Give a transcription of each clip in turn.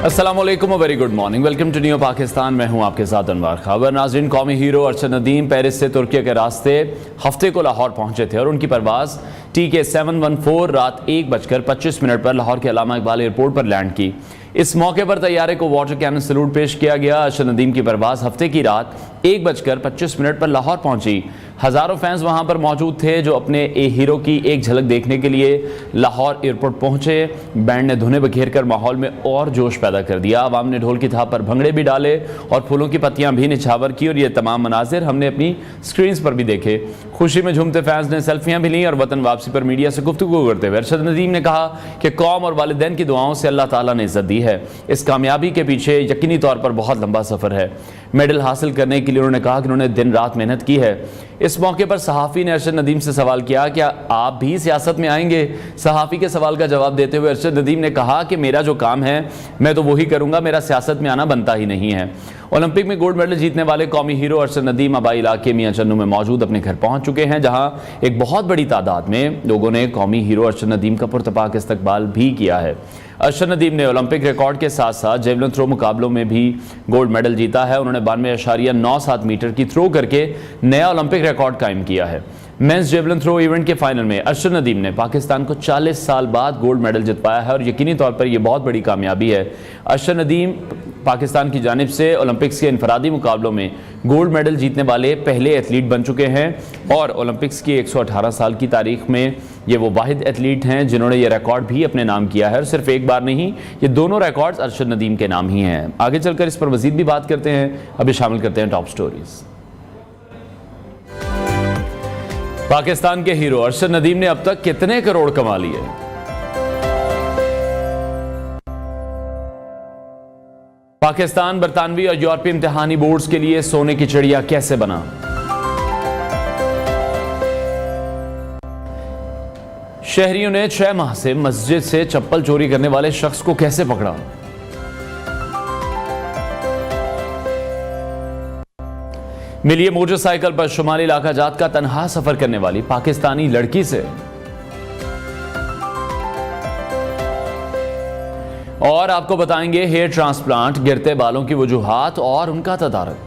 السلام علیکم اور very good morning, welcome to new Pakistan. میں ہوں آپ کے ساتھ انوار خبر۔ ناظرین، قومی ہیرو ارشد ندیم پیرس سے ترکیہ کے راستے ہفتے کو لاہور پہنچے تھے اور ان کی پرواز TK 714 رات 1:25 پر لاہور کے علامہ اقبال ایئرپورٹ پر لینڈ کی۔ اس موقع پر طیارے کو واٹر کینن سلوٹ پیش کیا گیا۔ ارشد ندیم کی پرواز ہفتے کی رات 1:25 پر لاہور پہنچی۔ ہزاروں فینس وہاں پر موجود تھے جو اپنے ہیرو کی ایک جھلک دیکھنے کے لیے لاہور ایئرپورٹ پہنچے۔ بینڈ نے دھنیں بکھیر کر ماحول میں اور جوش پیدا کر دیا۔ عوام نے ڈھول کی تھاپ پر بھنگڑے بھی ڈالے اور پھولوں کی پتیاں بھی نچھاور کی، اور یہ تمام مناظر ہم نے اپنی سکرینز پر بھی دیکھے۔ خوشی میں جھومتے فینس نے سیلفیاں بھی لیں اور وطن واپسی پر میڈیا سے گفتگو کرتے ہوئے ارشد ندیم نے کہا کہ قوم اور والدین کی دعاؤں سے اللہ تعالیٰ نے عزت دی ہے۔ اس کامیابی کے پیچھے یقینی طور پر بہت لمبا سفر ہے۔ میڈل حاصل کرنے کے لیے انہوں نے کہا کہ انہوں نے دن رات محنت کی ہے۔ اس موقع پر صحافی نے ارشد ندیم سے سوال کیا کہ آپ بھی سیاست میں آئیں گے؟ صحافی کے سوال کا جواب دیتے ہوئے ارشد ندیم نے کہا کہ میرا جو کام ہے میں تو وہی کروں گا، میرا سیاست میں آنا بنتا ہی نہیں ہے۔ اولمپک میں گولڈ میڈل جیتنے والے قومی ہیرو ارشد ندیم آبائی علاقے میاں چنو میں موجود اپنے گھر پہنچ چکے ہیں، جہاں ایک بہت بڑی تعداد میں لوگوں نے قومی ہیرو ارشد ندیم کا پرتپاک استقبال بھی کیا ہے۔ ارشد ندیم نے اولمپک ریکارڈ کے ساتھ ساتھ جیولن تھرو مقابلوں میں بھی گولڈ میڈل جیتا ہے۔ انہوں نے 92.97 میٹر کی تھرو کر کے نیا اولمپک ریکارڈ قائم کیا ہے۔ مینس جیولن تھرو ایونٹ کے فائنل میں ارشد ندیم نے پاکستان کو 40 سال بعد گولڈ میڈل جتوایا ہے اور یقینی طور پر یہ بہت بڑی کامیابی ہے۔ ارشد ندیم پاکستان کی جانب سے اولمپکس کے انفرادی مقابلوں میں گولڈ میڈل جیتنے والے پہلے ایتھلیٹ بن چکے ہیں اور اولمپکس کی 118 سال کی تاریخ میں یہ وہ واحد ایتھلیٹ ہیں جنہوں نے یہ ریکارڈ بھی اپنے نام کیا ہے، اور صرف ایک بار نہیں، یہ دونوں ریکارڈز ارشد ندیم کے نام ہی ہیں۔ آگے چل کر اس پر مزید بھی بات کرتے ہیں، ابھی شامل کرتے ہیں ٹاپ سٹوریز۔ پاکستان کے ہیرو ارشد ندیم نے اب تک کتنے کروڑ کما لیے؟ پاکستان برطانوی اور یورپی امتحانی بورڈز کے لیے سونے کی چڑیا کیسے بنا؟ شہریوں نے 6 ماہ سے مسجد سے چپل چوری کرنے والے شخص کو کیسے پکڑا؟ ملیے موٹر سائیکل پر شمالی علاقہ جات کا تنہا سفر کرنے والی پاکستانی لڑکی سے، اور آپ کو بتائیں گے ہیئر ٹرانسپلانٹ، گرتے بالوں کی وجوہات اور ان کا تدارک۔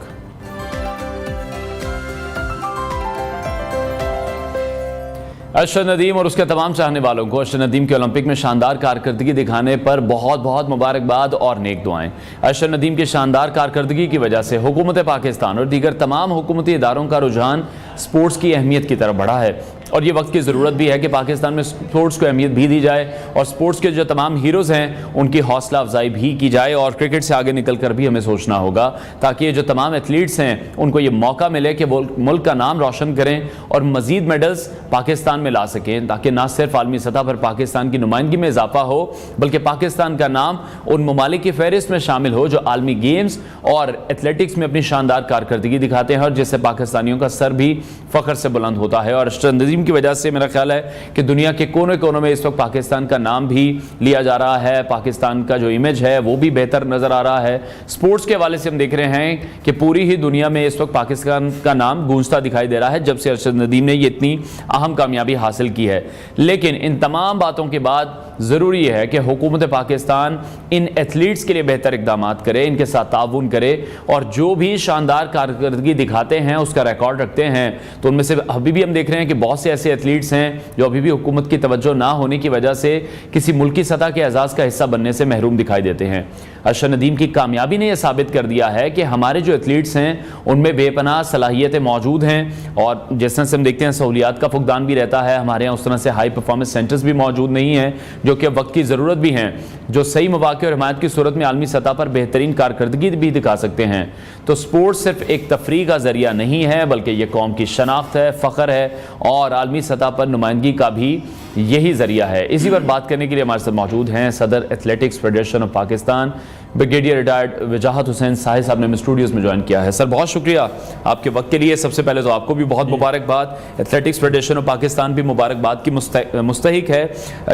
ارشد ندیم اور اس کے تمام چاہنے والوں کو ارشد ندیم کے اولمپک میں شاندار کارکردگی دکھانے پر بہت بہت مبارکباد اور نیک دعائیں۔ ارشد ندیم کی شاندار کارکردگی کی وجہ سے حکومت پاکستان اور دیگر تمام حکومتی اداروں کا رجحان سپورٹس کی اہمیت کی طرف بڑھا ہے، اور یہ وقت کی ضرورت بھی ہے کہ پاکستان میں سپورٹس کو اہمیت بھی دی جائے اور سپورٹس کے جو تمام ہیروز ہیں ان کی حوصلہ افزائی بھی کی جائے، اور کرکٹ سے آگے نکل کر بھی ہمیں سوچنا ہوگا تاکہ یہ جو تمام ایتھلیٹس ہیں ان کو یہ موقع ملے کہ وہ ملک کا نام روشن کریں اور مزید میڈلز پاکستان میں لا سکیں، تاکہ نہ صرف عالمی سطح پر پاکستان کی نمائندگی میں اضافہ ہو بلکہ پاکستان کا نام ان ممالک کی فہرست میں شامل ہو جو عالمی گیمز اور ایتھلیٹکس میں اپنی شاندار کارکردگی دکھاتے ہیں، اور جس سے پاکستانیوں کا سر بھی فخر سے بلند ہوتا ہے۔ اور ارشد ندیم کی وجہ سے میرا خیال ہے کہ دنیا کے کونے کونوں میں اس وقت پاکستان کا نام بھی لیا جا رہا ہے، پاکستان کا جو امیج ہے وہ بھی بہتر نظر آ رہا ہے۔ سپورٹس کے حوالے سے ہم دیکھ رہے ہیں کہ پوری ہی دنیا میں اس وقت پاکستان کا نام گونجتا دکھائی دے رہا ہے جب سے ارشد ندیم نے یہ اتنی اہم کامیابی حاصل کی ہے۔ لیکن ان تمام باتوں کے بعد ضروری ہے کہ حکومت پاکستان ان ایتھلیٹس کے لیے بہتر اقدامات کرے، ان کے ساتھ تعاون کرے، اور جو بھی شاندار کارکردگی دکھاتے ہیں اس کا ریکارڈ رکھتے ہیں، تو ان میں سے ابھی بھی ہم دیکھ رہے ہیں کہ بہت سے ایسے ایتھلیٹس ہیں جو ابھی بھی حکومت کی توجہ نہ ہونے کی وجہ سے کسی ملکی سطح کے اعزاز کا حصہ بننے سے محروم دکھائی دیتے ہیں۔ ارشد ندیم کی کامیابی نے یہ ثابت کر دیا ہے کہ ہمارے جو ایتھلیٹس ہیں ان میں بے پناہ صلاحیتیں موجود ہیں، اور جس طرح سے ہم دیکھتے ہیں سہولیات کا فقدان بھی رہتا ہے، ہمارے یہاں اس طرح سے ہائی پرفارمنس سینٹرز بھی موجود نہیں ہیں جو کہ وقت کی ضرورت بھی ہیں، جو صحیح مواقع اور حمایت کی صورت میں عالمی سطح پر بہترین کارکردگی بھی دکھا سکتے ہیں۔ تو سپورٹ صرف ایک تفریح کا ذریعہ نہیں ہے بلکہ یہ قوم کی شناخت ہے، فخر ہے، اور عالمی سطح پر نمائندگی کا بھی یہی ذریعہ ہے۔ اسی پر بات کرنے کے لیے ہمارے ساتھ موجود ہیں صدر athletics federation of Pakistan brigadier retired Wajahat Hussain Sahi صاحب نے ہمیں اسٹوڈیوز میں جوائن کیا ہے۔ سر بہت شکریہ آپ کے وقت کے لیے۔ سب سے پہلے تو آپ کو بھی بہت مبارکباد، ایتھلیٹکس فیڈریشن آف پاکستان بھی مبارکباد کی مستحق ہے۔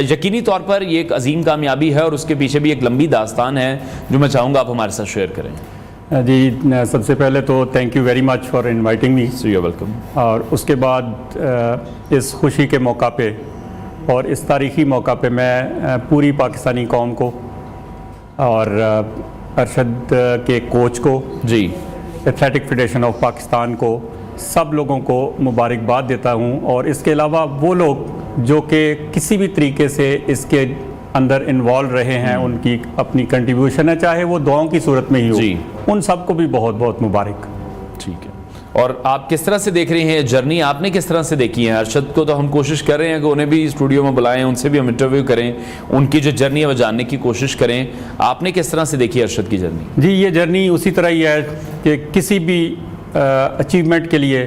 یقینی طور پر یہ ایک عظیم کامیابی ہے اور اس کے پیچھے بھی ایک لمبی داستان ہے جو میں چاہوں گا آپ ہمارے ساتھ شیئر کریں۔ جی سب سے پہلے تو thank you very much for inviting me, you welcome. اور اس کے بعد اس خوشی کے موقع پہ اور اس تاریخی موقع پہ میں پوری پاکستانی قوم کو اور ارشد کے کوچ کو جی ایتھلیٹک فیڈریشن آف پاکستان کو سب لوگوں کو مبارکباد دیتا ہوں، اور اس کے علاوہ وہ لوگ جو کہ کسی بھی طریقے سے اس کے اندر انوالو رہے ہیں، ان کی اپنی کنٹریبیوشن ہے، چاہے وہ دعاؤں کی صورت میں ہی ہو، جی ان سب کو بھی بہت بہت مبارک۔ ٹھیک ہے، اور آپ کس طرح سے دیکھ رہے ہیں جرنی؟ آپ نے کس طرح سے دیکھی ہے؟ ارشد کو تو ہم کوشش کر رہے ہیں کہ انہیں بھی اسٹوڈیو میں بلائیں، ان سے بھی ہم انٹرویو کریں، ان کی جو جرنی ہے وہ جاننے کی کوشش کریں۔ آپ نے کس طرح سے دیکھی ارشد کی جرنی؟ جی، یہ جرنی اسی طرح ہی ہے کہ کسی بھی اچیومنٹ کے لیے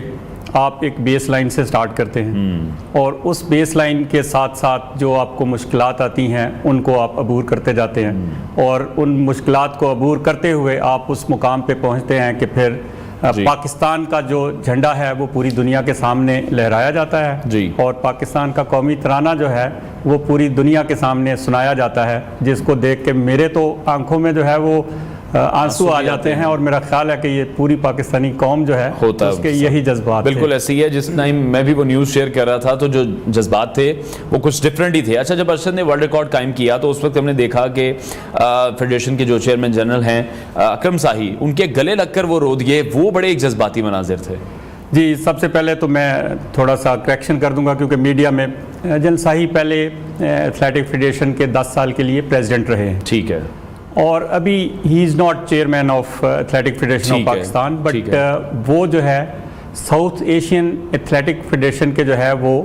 آپ ایک بیس لائن سے سٹارٹ کرتے ہیں، اور اس بیس لائن کے ساتھ ساتھ جو آپ کو مشکلات آتی ہیں ان کو آپ عبور کرتے جاتے ہیں، اور ان مشکلات کو عبور کرتے ہوئے آپ اس مقام پہ پہنچتے ہیں کہ پھر پاکستان کا جو جھنڈا ہے وہ پوری دنیا کے سامنے لہرایا جاتا ہے، جی، اور پاکستان کا قومی ترانہ جو ہے وہ پوری دنیا کے سامنے سنایا جاتا ہے، جس کو دیکھ کے میرے تو آنکھوں میں جو ہے وہ آنسو آ جاتے ہیں، اور میرا خیال ہے کہ یہ پوری پاکستانی قوم جو ہے اس کے یہی جذبات بالکل ایسے ہی ہے۔ جس ٹائم میں بھی وہ نیوز شیئر کر رہا تھا تو جو جذبات تھے وہ کچھ ڈفرینٹ ہی تھے۔ اچھا، جب ارشد نے ورلڈ ریکارڈ قائم کیا تو اس وقت ہم نے دیکھا کہ فیڈریشن کے جو چیئرمین جنرل ہیں اکرم شاہی، ان کے گلے لگ کر وہ رو دیے، وہ بڑے ایک جذباتی مناظر تھے۔ جی، سب سے پہلے تو میں تھوڑا سا کریکشن کر دوں گا، کیونکہ میڈیا میں جنرل شاہی پہلے ایتھلیٹک فیڈریشن کے 10 سال کے لیے پریزیڈنٹ رہے ہیں، ٹھیک ہے، اور ابھی ہی is not chairman of athletic federation of Pakistan, but وہ جو ہے ساؤتھ ایشین ایتھلیٹک فیڈریشن کے جو ہے وہ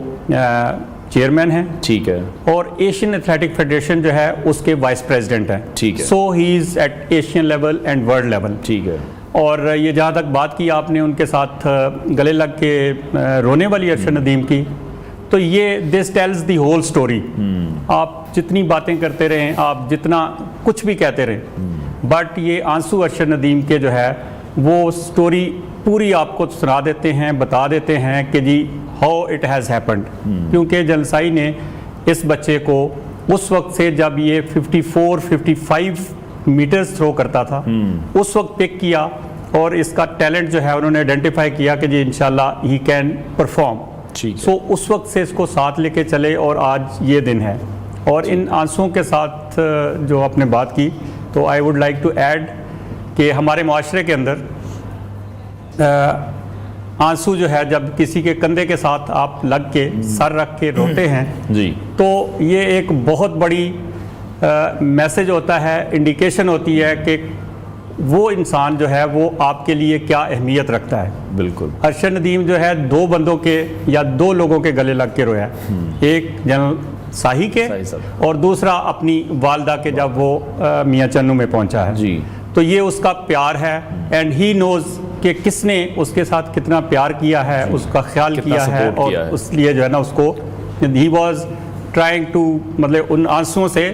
چیئرمین ہیں، ٹھیک ہے، اور ایشین ایتھلیٹک فیڈریشن جو ہے اس کے وائس پریزیڈنٹ ہیں، ٹھیک ہے، so he is at Asian level and world level, ٹھیک ہے۔ اور یہ جہاں تک بات کی آپ نے ان کے ساتھ گلے لگ کے رونے والی ارشد ندیم کی، تو یہ this tells the whole story. آپ جتنی باتیں کرتے رہیں، آپ جتنا کچھ بھی کہتے رہیں، بٹ یہ آنسو ارشد ندیم کے جو ہے وہ سٹوری پوری آپ کو سنا دیتے ہیں، بتا دیتے ہیں کہ جی ہاؤ اٹ ہیز ہیپنڈ، کیونکہ جلسائی نے اس بچے کو اس وقت سے جب یہ 54-55 میٹرز تھرو کرتا تھا اس وقت پک کیا، اور اس کا ٹیلنٹ جو ہے انہوں نے آئیڈینٹیفائی کیا کہ جی انشاءاللہ ہی کین پرفارم، سو اس وقت سے اس کو ساتھ لے کے چلے، اور آج یہ دن ہے۔ اور ان آنسوؤں کے ساتھ جو آپ نے بات کی، تو I would like to add کہ ہمارے معاشرے کے اندر آنسو جو ہے جب کسی کے کندھے کے ساتھ آپ لگ کے سر رکھ کے روتے ہیں، جی، تو یہ ایک بہت بڑی میسج ہوتا ہے، انڈیکیشن ہوتی ہے کہ وہ انسان جو ہے وہ آپ کے لیے کیا اہمیت رکھتا ہے۔ بالکل، ارشد ندیم جو ہے 2 بندوں کے یا 2 لوگوں کے گلے لگ کے رویا، ایک جنرل شاہی کے اور دوسرا اپنی والدہ کے جب وہ میاں چنو میں پہنچا ہے، جی، تو یہ اس کا پیار ہے، اینڈ ہی نوز کہ کس نے اس کے ساتھ کتنا پیار کیا ہے، اس کا خیال کیا ہے، اور اس لیے جو ہے نا اس کو ہی واز ٹرائنگ ٹو، مطلب ان آنسوؤں سے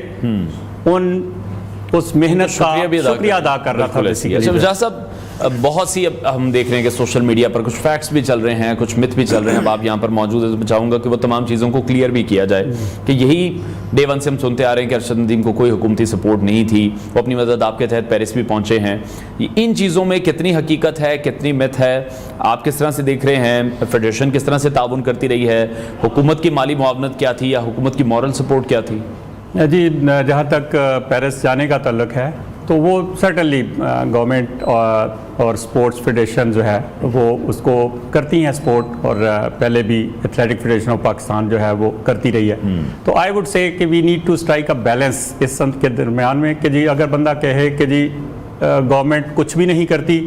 اس محنت کا شکریہ ادا کر رہا تھا۔ اچھا مجاز صاحب، بہت سی اب ہم دیکھ رہے ہیں کہ سوشل میڈیا پر کچھ فیکٹس بھی چل رہے ہیں، کچھ مت بھی چل رہے ہیں، اب آپ یہاں پر موجود ہیں تو میں چاہوں گا کہ وہ تمام چیزوں کو کلیئر بھی کیا جائے کہ یہی ڈے ون سے ہم سنتے آ رہے ہیں کہ ارشد ندیم کو کوئی حکومتی سپورٹ نہیں تھی، وہ اپنی مدد آپ کے تحت پیرس بھی پہنچے ہیں۔ ان چیزوں میں کتنی حقیقت ہے، کتنی مت ہے؟ آپ کس طرح سے دیکھ رہے ہیں؟ فیڈریشن کس طرح سے تعاون کرتی رہی ہے؟ حکومت کی مالی معاونت کیا تھی، یا حکومت کی مورل سپورٹ کیا تھی؟ جی، جہاں تک پیرس جانے کا تعلق ہے تو وہ سرٹنلی گورنمنٹ اور سپورٹس فیڈریشن جو ہے وہ اس کو کرتی ہیں سپورٹ، اور پہلے بھی ایتھلیٹک فیڈریشن آف پاکستان جو ہے وہ کرتی رہی ہے۔ تو آئی وڈ سے کہ we need to strike a balance اس سمت کے درمیان میں، کہ جی اگر بندہ کہے کہ جی گورنمنٹ کچھ بھی نہیں کرتی،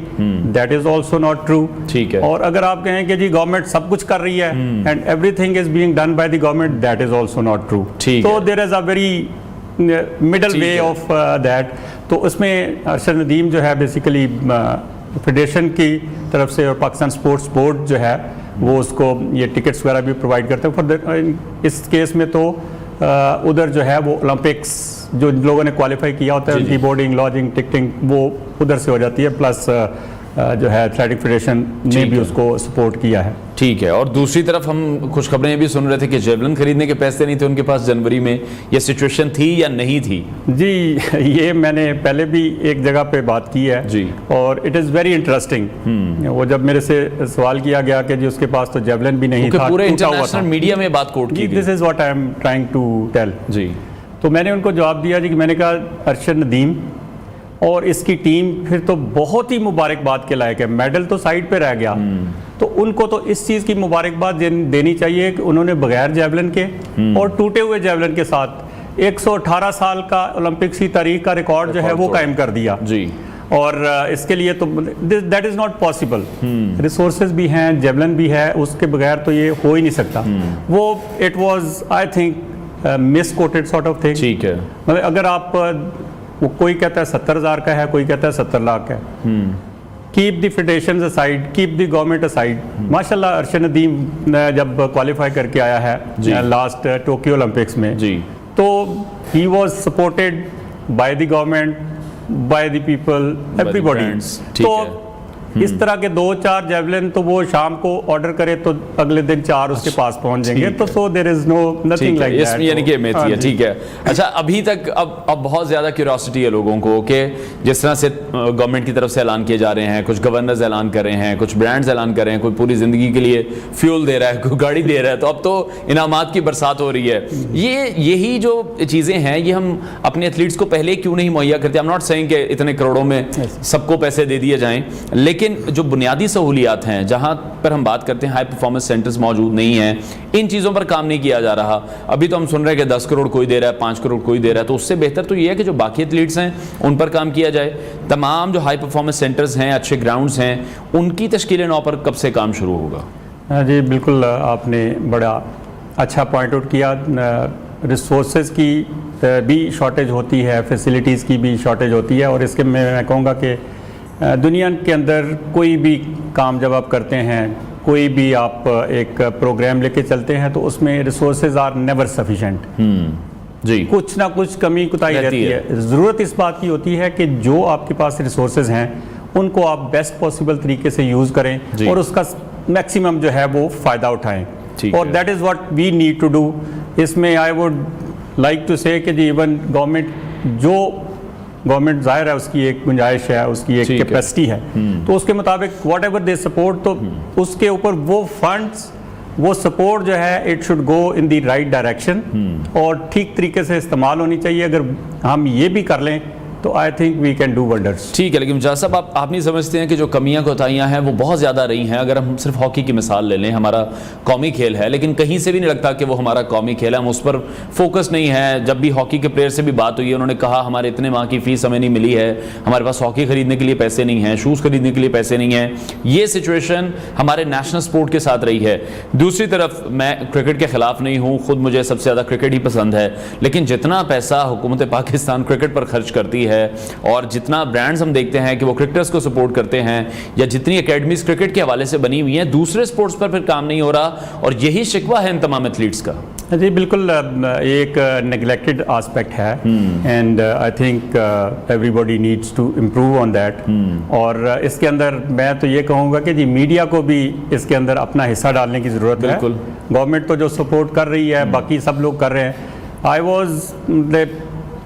that is also not true, ٹھیک ہے، اور اگر آپ کہیں کہ جی گورنمنٹ سب کچھ کر رہی ہے and everything is being done by the government, that is also not true. تو there is a very middle way of that. تو اس میں ارشد ندیم جو ہے بیسیکلی فیڈریشن کی طرف سے اور پاکستان سپورٹس بورڈ جو ہے وہ اس کو یہ ٹکٹس وغیرہ بھی پرووائڈ کرتے ہیں۔ اس کیس میں تو ادھر جو ہے وہ اولمپکس جو لوگوں نے کوالیفائی کیا ہوتا ہے ان کی بورڈنگ، لاجنگ، ٹکٹنگ وہ ادھر سے ہو جاتی ہے، پلس جو ہے ایتھلیٹک فیڈریشن نے بھی اس کو سپورٹ کیا ہے۔ ٹھیک ہے، اور دوسری طرف ہم کچھ خبریں یہ بھی سن رہے تھے کہ جیولن خریدنے کے پیسے نہیں تھے ان کے پاس جنوری میں، یہ سچویشن تھی یا نہیں تھی؟ جی، یہ میں نے پہلے بھی ایک جگہ پہ بات کی ہے، جی، اور اٹ از ویری انٹرسٹنگ۔ وہ جب میرے سے سوال کیا گیا کہ جی اس کے پاس تو جیولن بھی نہیں تھا، پورے انٹرنیشنل میڈیا میں بات کوٹ کی گئی، this is what I am trying to tell. جی، تو میں نے ان کو جواب دیا جی کہ میں نے کہا ارشد ندیم اور اس کی ٹیم پھر تو بہت ہی مبارکباد کے لائق ہے، میڈل تو سائڈ پہ رہ گیا، تو ان کو تو اس چیز کی مبارکباد دینی چاہیے کہ انہوں نے بغیر جیولن کے اور ٹوٹے ہوئے جیولن کے ساتھ 118 سال کا اولمپکس کی تاریخ کا ریکارڈ جو ہے وہ قائم کر دیا جی، اور اس کے لیے تو that is not possible, resources بھی ہیں، جیولن بھی ہے، اس کے بغیر تو یہ ہو ہی نہیں سکتا۔ وہ it was I think miss quoted sort of thing, ٹھیک ہے، مطلب اگر آپ کوئی کہتا ہے 70,000 کا ہے، کوئی کہتا ہے 70 لاکھ ہے، keep the federations aside, keep the government aside. ماشاءاللہ ارشد ندیم جب کوالیفائی کر کے آیا ہے لاسٹ ٹوکیو اولمپکس میں جی، تو he was supported by the government, by the people, every body. تو اس طرح کے 2-4 جیولن تو وہ شام کو آرڈر کرے تو اگلے دن 4 اس کے پاس پہنچ جائیں گے، تو سو دیر از نو نتھنگ لائک اس میں یعنی کہ امیتی ہے، ٹھیک ہے۔ اچھا ابھی تک اب بہت زیادہ کیوریوسٹی ہے لوگوں کو کہ جس طرح سے گورنمنٹ کی طرف سے اعلان کیے جا رہے ہیں، کچھ گورنرز اعلان کر رہے ہیں، کچھ برانڈز اعلان کر رہے ہیں، کوئی پوری زندگی کے لیے فیول دے رہا ہے، کوئی گاڑی دے رہا ہے، تو اب تو انعامات کی برسات ہو رہی ہے۔ یہی جو چیزیں ہیں یہ ہم اپنے ایتھلیٹس کو پہلے کیوں نہیں مہیا کرتے؟ I'm not saying کہ اتنے کروڑوں میں سب کو پیسے دے دیے جائیں، لیکن جو بنیادی سہولیات ہیں جہاں پر ہم بات کرتے ہیں ہائی پرفارمنس سینٹرز موجود نہیں ہیں، ان چیزوں پر کام نہیں کیا جا رہا۔ ابھی تو ہم سن رہے ہیں کہ 10 کروڑ کوئی دے رہا ہے، 5 کروڑ کوئی دے رہا ہے، تو اس سے بہتر تو یہ ہے کہ جو باقی ایتھلیٹس ہیں ان پر کام کیا جائے۔ تمام جو ہائی پرفارمنس سینٹرز ہیں، اچھے گراؤنڈز ہیں، ان کی تشکیل نو پر کب سے کام شروع ہوگا؟ جی بالکل، آپ نے بڑا اچھا پوائنٹ آؤٹ کیا۔ ریسورسز کی بھی شارٹیج ہوتی ہے، فیسلٹیز کی بھی شارٹیج ہوتی ہے، اور اس کے میں کہوں گا کہ دنیا کے اندر کوئی بھی کام جب آپ کرتے ہیں، کوئی بھی آپ ایک پروگرام لے کے چلتے ہیں، تو اس میں ریسورسز آر نیور سفیشینٹ، جی، کچھ نہ کچھ کمی کوتاہی رہتی ہے۔ ضرورت اس بات کی ہوتی ہے کہ جو آپ کے پاس ریسورسز ہیں ان کو آپ بیسٹ پاسبل طریقے سے یوز کریں اور اس کا میکسیمم جو ہے وہ فائدہ اٹھائیں، اور that is what we need to do. اس میں آئی ووڈ لائک ٹو سے کہ جی ایون گورنمنٹ ظاہر ہے اس کی ایک گنجائش ہے، اس کی ایک کیپیسٹی ہے، تو اس کے مطابق واٹ ایور دے سپورٹ، تو اس کے اوپر وہ فنڈز، وہ سپورٹ جو ہے it should go in the right direction, اور ٹھیک طریقے سے استعمال ہونی چاہیے۔ اگر ہم یہ بھی کر لیں تو I think we can do wonders. ٹھیک ہے، لیکن مجاز صاحب آپ نہیں سمجھتے ہیں کہ جو کمیاں کوتاہیاں ہیں وہ بہت زیادہ رہی ہیں؟ اگر ہم صرف ہاکی کی مثال لے لیں، ہمارا قومی کھیل ہے، لیکن کہیں سے بھی نہیں لگتا کہ وہ ہمارا قومی کھیل ہے، ہم اس پر فوکس نہیں ہے۔ جب بھی ہاکی کے پلیئر سے بھی بات ہوئی ہے، انہوں نے کہا ہمارے اتنے ماہ کی فیس ہمیں نہیں ملی ہے، ہمارے پاس ہاکی خریدنے کے لیے پیسے نہیں ہیں، شوز خریدنے کے لیے پیسے نہیں ہیں۔ یہ سچویشن ہمارے نیشنل سپورٹ کے ساتھ رہی ہے۔ دوسری طرف میں کرکٹ کے خلاف نہیں ہوں، خود مجھے سب سے زیادہ کرکٹ ہی پسند ہے، لیکن جتنا پیسہ حکومت پاکستان کرکٹ پر خرچ کرتی ہے، اور جتنا برانڈز ہم دیکھتے ہیں کہ وہ کرکٹرز کو سپورٹ کرتے ہیں، یا جتنی اکیڈمیز کرکٹ کے حوالے سے بنی ہوئی ہیں، دوسرے سپورٹس پر پھر کام نہیں ہو رہا، اور یہی شکوہ ہے ان تمام ایتھلیٹس کا۔ جی بالکل، ایک نیگلیکٹڈ آسپیکٹ ہے، and I think everybody needs to improve on that. اور اس کے اندر میں تو یہ کہوں گا کہ جی میڈیا کو بھی اس کے اندر اپنا حصہ ڈالنے کی ضرورت ہے۔ گورنمنٹ تو جو سپورٹ کر رہی ہے، باقی سب لوگ کر رہے ہیں۔ آئی واز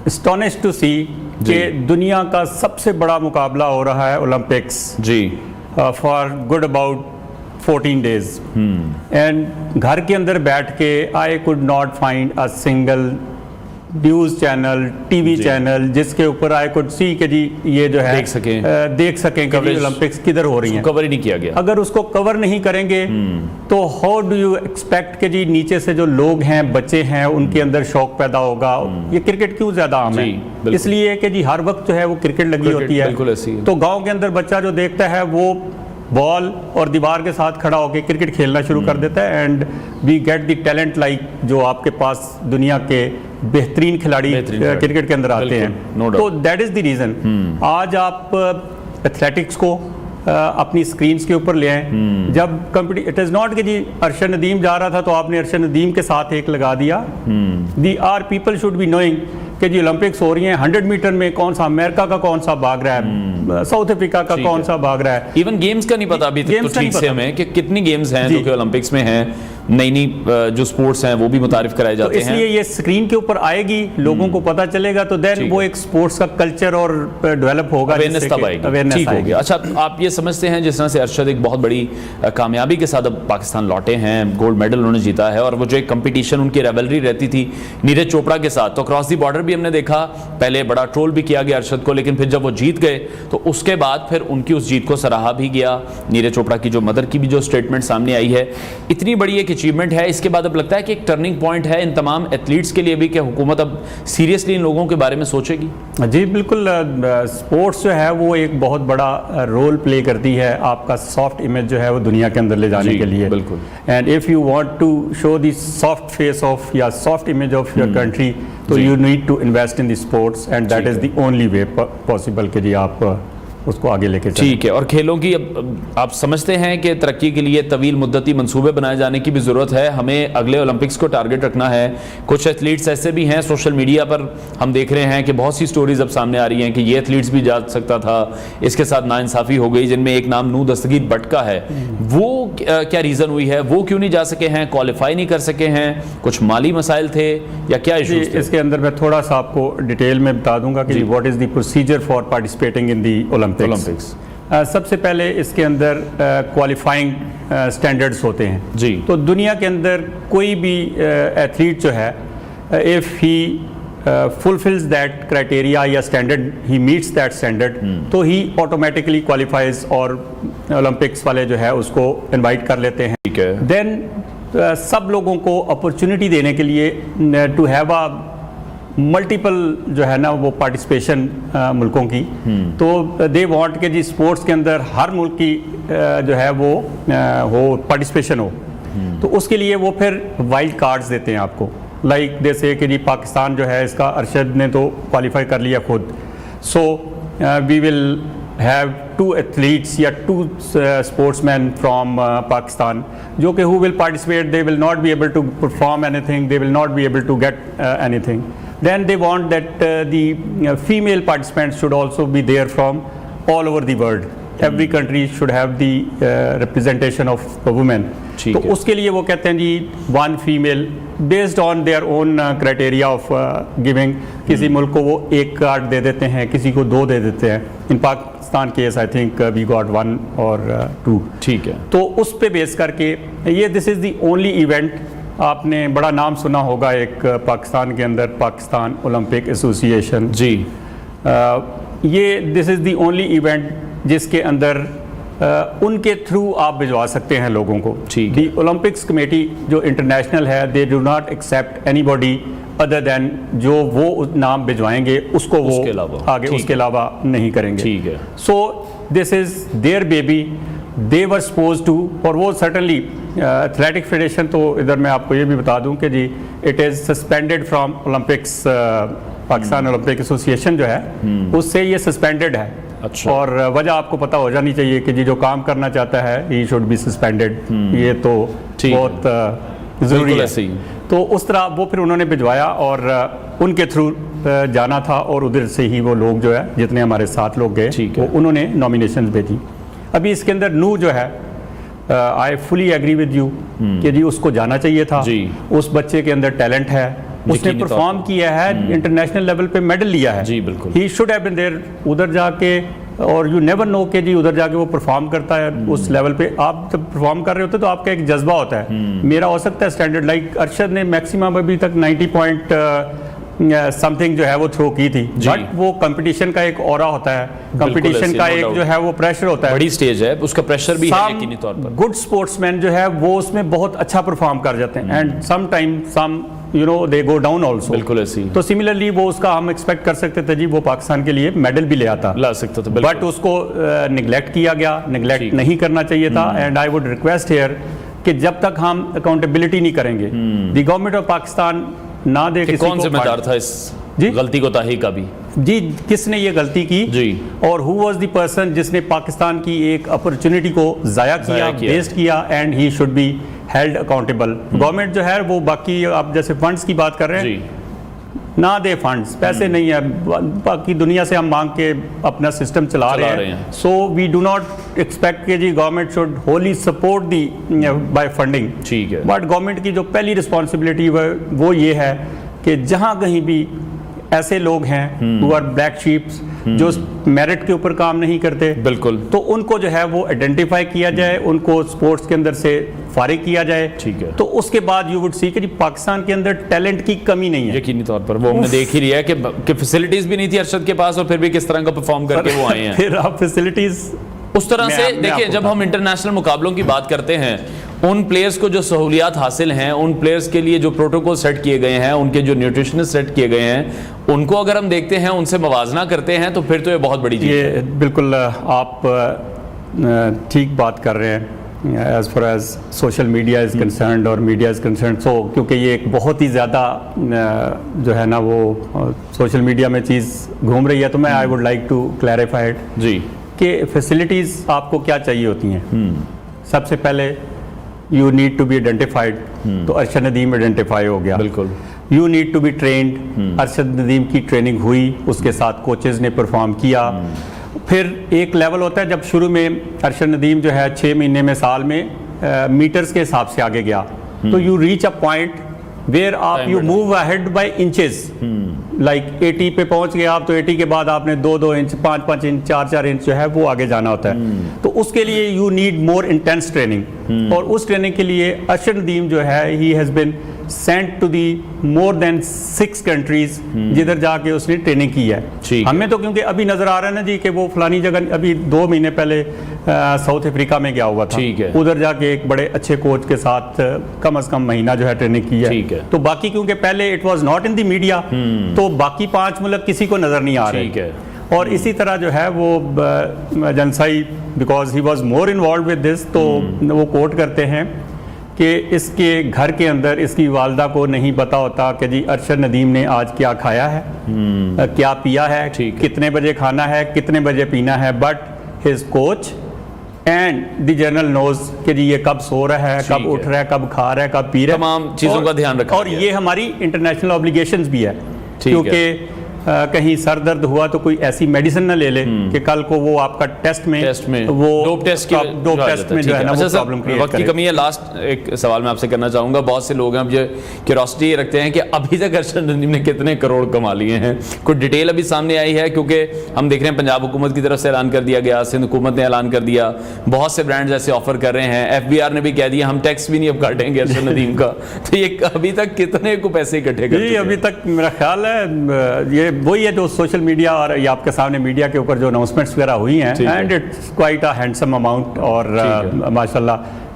اسٹونشڈ ٹو سی کہ دنیا کا سب سے بڑا مقابلہ ہو رہا ہے اولمپکس، جی، for good about 14 days، and گھر کے اندر بیٹھ کے I could not find a single news channel, TV channel جس کے اوپر آئی کوڈ سی کہ جی یہ جو ہے دیکھ سکیں کہ اولمپکس کدھر ہو رہی ہیں۔ کور ہی نہیں کیا گیا۔ اگر اس کو کور نہیں کریں گے تو ہاؤ ڈو یو ایکسپیکٹ کہ جی نیچے سے جو لوگ ہیں، بچے ہیں، ان کے اندر شوق پیدا ہوگا؟ یہ کرکٹ کیوں زیادہ عام ہے؟ اس لیے کہ جی ہر وقت جو ہے وہ کرکٹ لگی ہوتی ہے، تو گاؤں کے اندر بچہ جو دیکھتا ہے وہ بال اور دیوار کے ساتھ کھڑا ہو کے کرکٹ کھیلنا شروع کر دیتا ہے، and we get the talent like جو آپ کے پاس دنیا کے بہترین کھلاڑی کرکٹ کے اندر آتے ہیں۔ تو دیٹ از دی ریزن آج آپ ایتھلیٹکس کو اپنی سکرینز کے اوپر لے آئیں۔ جب اٹ از ناٹ کہ جی ارشد ندیم جا رہا تھا تو آپ نے ارشد ندیم کے ساتھ ایک لگا دیا۔ They are people should be knowing کہ جی اولمپکس ہو رہی ہیں، 100 میٹر میں کون سا امریکہ کا کون سا بھاگ رہا ہے، ساؤتھ افریقہ کا کون سا بھاگ رہا ہے، ایون گیمز کا نہیں پتا ابھی تک تو ٹھیک سے ہمیں کہ کتنی گیمز ہیں جو کہ اولمپکس میں ہیں۔ نئی نئی جو سپورٹس ہیں وہ بھی متعارف کرائے تو جاتے اس ہیں. لیے یہ اسکرین کے اوپر آئے گی, لوگوں کو پتہ چلے گا, تو دین وہ ایک سپورٹس کا کلچر اور ڈیولپ ہوگا, اویئرنیس تب آئے گی. ٹھیک ہو گیا. اچھا, آپ یہ سمجھتے ہیں جس طرح سے ارشد ایک بہت بڑی کامیابی کے ساتھ اب پاکستان لوٹے ہیں, گولڈ میڈل انہوں نے جیتا ہے, اور وہ جو ایک کمپٹیشن ان کی ریولری رہتی تھی نیرج چوپڑا کے ساتھ, تو کراس دی بارڈر بھی ہم نے دیکھا, پہلے بڑا ٹرول بھی کیا گیا ارشد کو, لیکن پھر جب وہ جیت گئے تو اس کے بعد پھر ان کی اس جیت کو سراہا بھی گیا. نیرج چوپڑا کی جو مدر کی بھی جو اسٹیٹمنٹ سامنے آئی ہے, اتنی بڑی ایک اچیومنٹ ہے. اس کے بعد اب لگتا ہے کہ ایک ٹرننگ پوائنٹ ہے ان تمام ایتھلیٹس کے لیے بھی کہ حکومت اب سیریسلی ان لوگوں کے بارے میں سوچے گی. جی بالکل, سپورٹس جو ہے وہ ایک بہت بڑا رول پلے کرتی ہے آپ کا سافٹ امیج جو ہے وہ دنیا کے اندر لے جانے کے لیے. بالکل. And if you want to show the soft face of یا soft image of your country, تو you need to invest in the sports, and that is the only way possible کہ جی آپ اس کو آگے لے کے چلیں. ٹھیک ہے. اور کھیلوں کی اب آپ سمجھتے ہیں کہ ترقی کے لیے طویل مدتی منصوبے بنائے جانے کی بھی ضرورت ہے, ہمیں اگلے اولمپکس کو ٹارگٹ رکھنا ہے. کچھ ایتھلیٹس ایسے بھی ہیں, سوشل میڈیا پر ہم دیکھ رہے ہیں کہ بہت سی سٹوریز اب سامنے آ رہی ہیں کہ یہ ایتھلیٹس بھی جا سکتا تھا, اس کے ساتھ ناانصافی ہو گئی, جن میں ایک نام نو دستگیر بٹ کا ہے. وہ کیا ریزن ہوئی ہے, وہ کیوں نہیں جا سکے ہیں, کوالیفائی نہیں کر سکے ہیں, کچھ مالی مسائل تھے یا کیا ایشوز تھے؟ اس کے اندر میں تھوڑا سا آپ کو ڈیٹیل میں بتا دوں گا کہ what is the procedure for participating in the Olympics. سب سے پہلے اس کے اندر کوالیفائنگ سٹینڈرڈز ہوتے ہیں. جی. تو دنیا کے اندر کوئی بھی ایتھلیٹ جو ہے, if he fulfills that criteria یا standard, he meets that standard, تو he automatically qualifies, اور اولمپکس والے جو ہے اس کو انوائٹ کر لیتے ہیں. ٹھیک ہے. دین سب لوگوں کو اپرچونٹی دینے کے لیے ٹو ہیو اے ملٹیپل جو ہے نا وہ پارٹیسپیشن ملکوں کی, تو دے وانٹ کہ جی اسپورٹس کے اندر ہر ملک کی جو ہے وہ ہو پارٹیسپیشن ہو. تو اس کے لیے وہ پھر وائلڈ کارڈز دیتے ہیں آپ کو, لائک جیسے کہ جی پاکستان جو ہے اس کا ارشد نے تو کوالیفائی کر لیا خود, سو وی ول ہیو 2 ایتھلیٹس یا 2 اسپورٹس مین فرام پاکستان جو کہ who will participate, they will not be able to perform anything, they will not be able to get anything. Then they want that the female participants should also be there from all over the world. Every country should have the representation of a woman. تو اس کے لیے وہ کہتے ہیں جی 1 female based on their own criteria of giving. کسی ملک کو وہ 1 کارڈ دے دیتے ہیں, کسی کو 2 دے دیتے ہیں. In Pakistan case I think we got 1 or 2. ٹھیک ہے. تو اس پہ بیس کر کے یہ this is the only event. آپ نے بڑا نام سنا ہوگا ایک پاکستان کے اندر, پاکستان اولمپک ایسوسی ایشن. جی. یہ دس از دی اونلی ایونٹ جس کے اندر ان کے تھرو آپ بھجوا سکتے ہیں لوگوں کو. دی اولمپکس کمیٹی جو انٹرنیشنل ہے, they do not accept any body other than جو وہ نام بھجوائیں گے اس کو وہ آگے اس کے علاوہ نہیں کریں گے. ٹھیک ہے. So this is their baby, they were suppose to. اور وہ سرٹنلی ایتھلیٹک فیڈریشن, تو ادھر میں آپ کو یہ بھی بتا دوں کہ جی it is suspended from Olympics, Pakistan Olympic association جو ہے اس سے یہ سسپینڈیڈ ہے. اچھا. اور وجہ آپ کو پتہ ہو جانی چاہیے کہ جی جو کام کرنا چاہتا ہے ہی شوڈ بی سسپینڈیڈ. یہ تو بہت ضروری ہے. تو اس طرح وہ پھر انہوں نے بھجوایا اور ان کے تھرو جانا تھا, اور ادھر سے ہی وہ لوگ جو ہے جتنے ہمارے ساتھ لوگ گئے وہ انہوں نے نامینیشنز بھیجی. ابھی اس کے اندر نو جو ہے, آئی فلی ایگری ود یو کہ جی اس کو جانا چاہیے تھا. اس بچے کے اندر ٹیلنٹ ہے, اس نے پرفارم کیا ہے, انٹرنیشنل لیول پہ میڈل لیا ہے. جی بالکل. He should have been there ادھر جا کے, اور یو نیور نو کہ جی ادھر جا کے وہ پرفارم کرتا ہے اس لیول پہ. آپ جب پرفارم کر رہے ہوتے تو آپ کا ایک جذبہ ہوتا ہے, میرا ہو سکتا ہے اسٹینڈرڈ, لائک ارشد نے میکسیمم ابھی تک 90 پوائنٹ سم تھنگ جو ہے وہ تھرو کی تھی. بٹ وہ کمپٹیشن کا ایک اورا ہوتا ہے, کمپٹیشن کا ایک جو ہے وہ پریشر ہوتا ہے, بڑی سٹیج ہے, اس کا پریشر بھی ہے یقینی طور پر. گڈ اسپورٹس مین جو ہے وہ اس میں بہت اچھا پرفارم کر جاتے ہیں, and some time some you know they go down also. بالکل ایسی. تو سملرلی وہ اس کا ہم ایکسپیکٹ کر سکتے تھے جی وہ پاکستان کے لیے میڈل بھی لے آتا, لا سکتا تھا, بٹ اس کو نگلیکٹ کیا گیا, نگلیکٹ نہیں کرنا چاہیے تھا. And I would request here کہ جب تک ہم اکاؤنٹیبلٹی نہیں کریں گے, دی گورنمنٹ آف پاکستان نہ دے کسی کو. کون ذمہ دار تھا اس غلطی کو تاہی کا بھی؟ جی کس نے یہ غلطی کی, اور ہو واز دی پرسن جس نے پاکستان کی ایک اپرچونٹی کو ضائع کیا, ویسٹ کیا, and he should be held accountable. Government جو ہے وہ باقی آپ جیسے فنڈز کی بات کر رہے ہیں, نہ دے فنڈس، پیسے نہیں ہے، باقی دنیا سے ہم مانگ کے اپنا سسٹم چلا رہے ہیں. So we do not expect کہ جی government should wholly support the by funding. ٹھیک ہے. بٹ گورنمنٹ کی جو پہلی رسپانسبلٹی وہ یہ ہے کہ جہاں کہیں بھی ایسے لوگ ہیں who are black sheeps جو میرٹ کے اوپر کام نہیں کرتے، بالکل، تو ان کو جو ہے وہ آئیڈینٹیفائی کیا جائے، ان کو سپورٹس کے اندر سے فارغ کیا جائے. ٹھیک ہے. تو اس کے بعد یو وڈ سی کہ پاکستان کے اندر ٹیلنٹ کی کمی نہیں ہے. یقینی طور پر وہ ہم نے دیکھ ہی لیا ہے کہ فیسلٹیز بھی نہیں تھی ارشد کے پاس، اور پھر بھی کس طرح کا پرفارم کر کے وہ آئے ہیں. پھر آپ فیسلٹیز اس طرح سے دیکھیں، جب ہم انٹرنیشنل مقابلوں کی بات کرتے ہیں، ان پلیئرز کو جو سہولیات حاصل ہیں، ان پلیئرز کے لیے جو پروٹوکول سیٹ کیے گئے ہیں، ان کے جو نیوٹریشنسٹ سیٹ کیے گئے ہیں، ان کو اگر ہم دیکھتے ہیں، ان سے موازنہ کرتے ہیں، تو پھر تو یہ بہت بڑی چیز ہے. یہ بالکل آپ ٹھیک بات کر رہے ہیں as far as social media is concerned اور میڈیا از کنسرنڈ. سو کیونکہ یہ ایک بہت ہی زیادہ جو ہے نا وہ سوشل میڈیا میں چیز گھوم رہی ہے، تو میں I would like to clarify it جی کہ فیسلٹیز آپ کو کیا چاہیے ہوتی ہیں. سب سے پہلے you need to be identified, تو ارشد ندیم آئیڈینٹیفائی ہو گیا. بالکل. You need to be trained, Arshad Nadeem کی ٹریننگ ہوئی، اس کے ساتھ کوچز نے پرفارم کیا. پھر ایک لیول ہوتا ہے جب شروع میں ارشد ندیم جو ہے 6 مہینے میں سال میں میٹرز کے حساب سے آگے گیا، تو you reach a point where آپ you move ahead by inches. Like 80 پہ پہنچ گئے آپ، تو 80 کے بعد آپ نے 2-2 انچ 5-5 انچ 4-4 انچ جو ہے وہ آگے جانا ہوتا ہے. تو اس کے لیے you need more intense training, اور اس ٹریننگ کے لیے ارشد ندیم جو ہے he has been sent to the more than 6 countries جدھر جا کے اس نے ٹریننگ کی ہے. ہمیں تو کیونکہ ابھی نظر آ رہا ہے نا جی کہ وہ فلانی جگہ ابھی 2 مہینے پہلے ساؤتھ افریقہ میں گیا ہوا تھا، ادھر جا کے ایک بڑے اچھے کوچ کے ساتھ کم از کم مہینہ جو ہے ٹریننگ کی ہے. تو باقی کیونکہ پہلے it was not in the media, تو باقی 5 ملک کسی کو نظر نہیں آ رہے. اور اسی طرح جو ہے وہ جنسائی because he was more involved with this, تو وہ کوٹ کرتے ہیں کہ اس کے گھر کے اندر اس کی والدہ کو نہیں پتا ہوتا کہ جی ارشد ندیم نے آج کیا کھایا ہے، کیا پیا ہے، کتنے بجے کھانا ہے، کتنے بجے پینا ہے. But his coach and the general knows کہ جی یہ کب سو رہا ہے، کب اٹھ رہا ہے، کب کھا رہا ہے، کب پی رہا ہے، تمام چیزوں کا دھیان رکھا. اور یہ ہماری انٹرنیشنل اوبلیگیشنز بھی ہے، کیونکہ کہیں سر درد ہوا تو کوئی ایسی میڈیسن نہ لے لے کہ کل کو وہ آپ کا ٹیسٹ میں وہ ڈوپ ٹیسٹ میں جو ہے نا وہ پرابلم کریٹ کرے. وقت کی کمی ہے. لاسٹ ایک سوال میں آپ سے کرنا چاہوں گا. بہت سے لوگ ہیں اب یہ کیوریوسٹی رکھتے ہیں کہ ابھی تک ارشد ندیم نے کتنے کروڑ کما لیے ہیں. کوئی ڈیٹیل ابھی سامنے آئی ہے؟ کیونکہ ہم دیکھ رہے ہیں پنجاب حکومت کی طرف سے اعلان کر دیا گیا، سندھ حکومت نے اعلان کر دیا، بہت سے برانڈز ایسے آفر کر رہے ہیں، FBR نے بھی کہہ دیا ہم ٹیکس بھی نہیں اب کاٹیں گے ارشد ندیم کا. تو یہ ابھی تک کتنے کو پیسے اکٹھے کر چکے ہیں؟ ابھی تک میرا خیال ہے یہ وہی ہے جو سوشل میڈیا اور یہ آپ کے سامنے میڈیا کے اوپر جو اناؤنسمنٹس وغیرہ ہوئی ہیں، and it's quite a handsome amount. اور ماشاءاللہ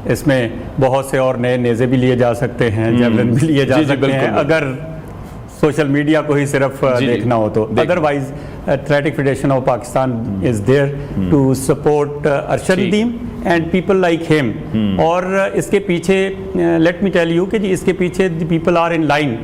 اس میں بہت سے اور نئے نیزے بھی لیے جا سکتے ہیں، جیولن بھی لیے جا سکتے ہیں اگر سوشل میڈیا کو ہی صرف دیکھنا ہو تو. Otherwise athletic federation of Pakistan is there to support Arshad Nadeem and people like him. اور اس کے پیچھے لیٹ می ٹیل یو کہ جی اس کے پیچھے the people are in line.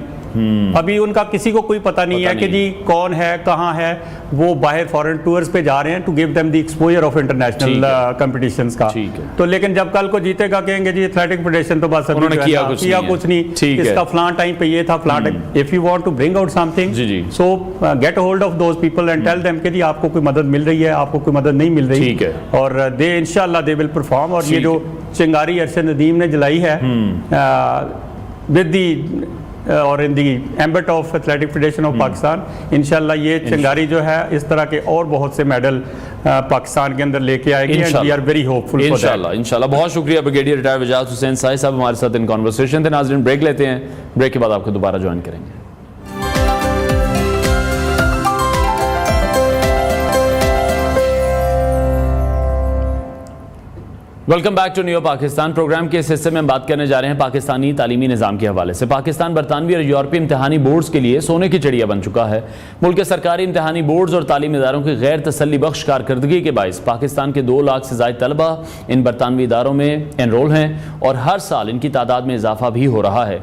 ابھی ان کا کسی کو کوئی پتہ نہیں ہے کہ جی کون ہے، کہاں ہے. وہ باہر فورن ٹورز پہ جا رہے ہیں to give them the exposure of international competitions کا. تو لیکن جب کل کو جیتے گا کہیں گے جی ایتھلیٹک فیڈریشن تو بس انہوں نے کیا کچھ نہیں، اس کا فلاں ٹائم پہ یہ تھا، فلاں time. If you want to bring out something, so get hold of those people and tell them کہ جی آپ کو کوئی مدد مل رہی ہے، آپ کو کوئی مدد نہیں مل رہی، اور دے انشاءاللہ دے ول پرفارم. اور یہ جو چنگاری ارشد ندیم نے جلائی ہے ود دی اور in the ambit of athletic federation of Pakistan, انشاءاللہ یہ چنگاری جو ہے اس طرح کے اور بہت سے میڈل پاکستان کے اندر لے کے آئے گی. And we are very hopeful for that انشاءاللہ. بہت شکریہ بریگیڈیئر ریٹائر وجاہت حسین ساہی صاحب ہمارے ساتھ ان کانورسیشن تھے. ناظرین بریک لیتے ہیں، بریک کے بعد آپ کو دوبارہ جوائن کریں گے. Welcome back to new Pakistan. Program کے اس حصے میں ہم بات کرنے جا رہے ہیں پاکستانی تعلیمی نظام کے حوالے سے. پاکستان برطانوی اور یورپی امتحانی بورڈز کے لیے سونے کی چڑیا بن چکا ہے. ملک کے سرکاری امتحانی بورڈز اور تعلیمی اداروں کی غیر تسلی بخش کارکردگی کے باعث پاکستان کے 2 لاکھ سے زائد طلبہ ان برطانوی اداروں میں انرول ہیں، اور ہر سال ان کی تعداد میں اضافہ بھی ہو رہا ہے.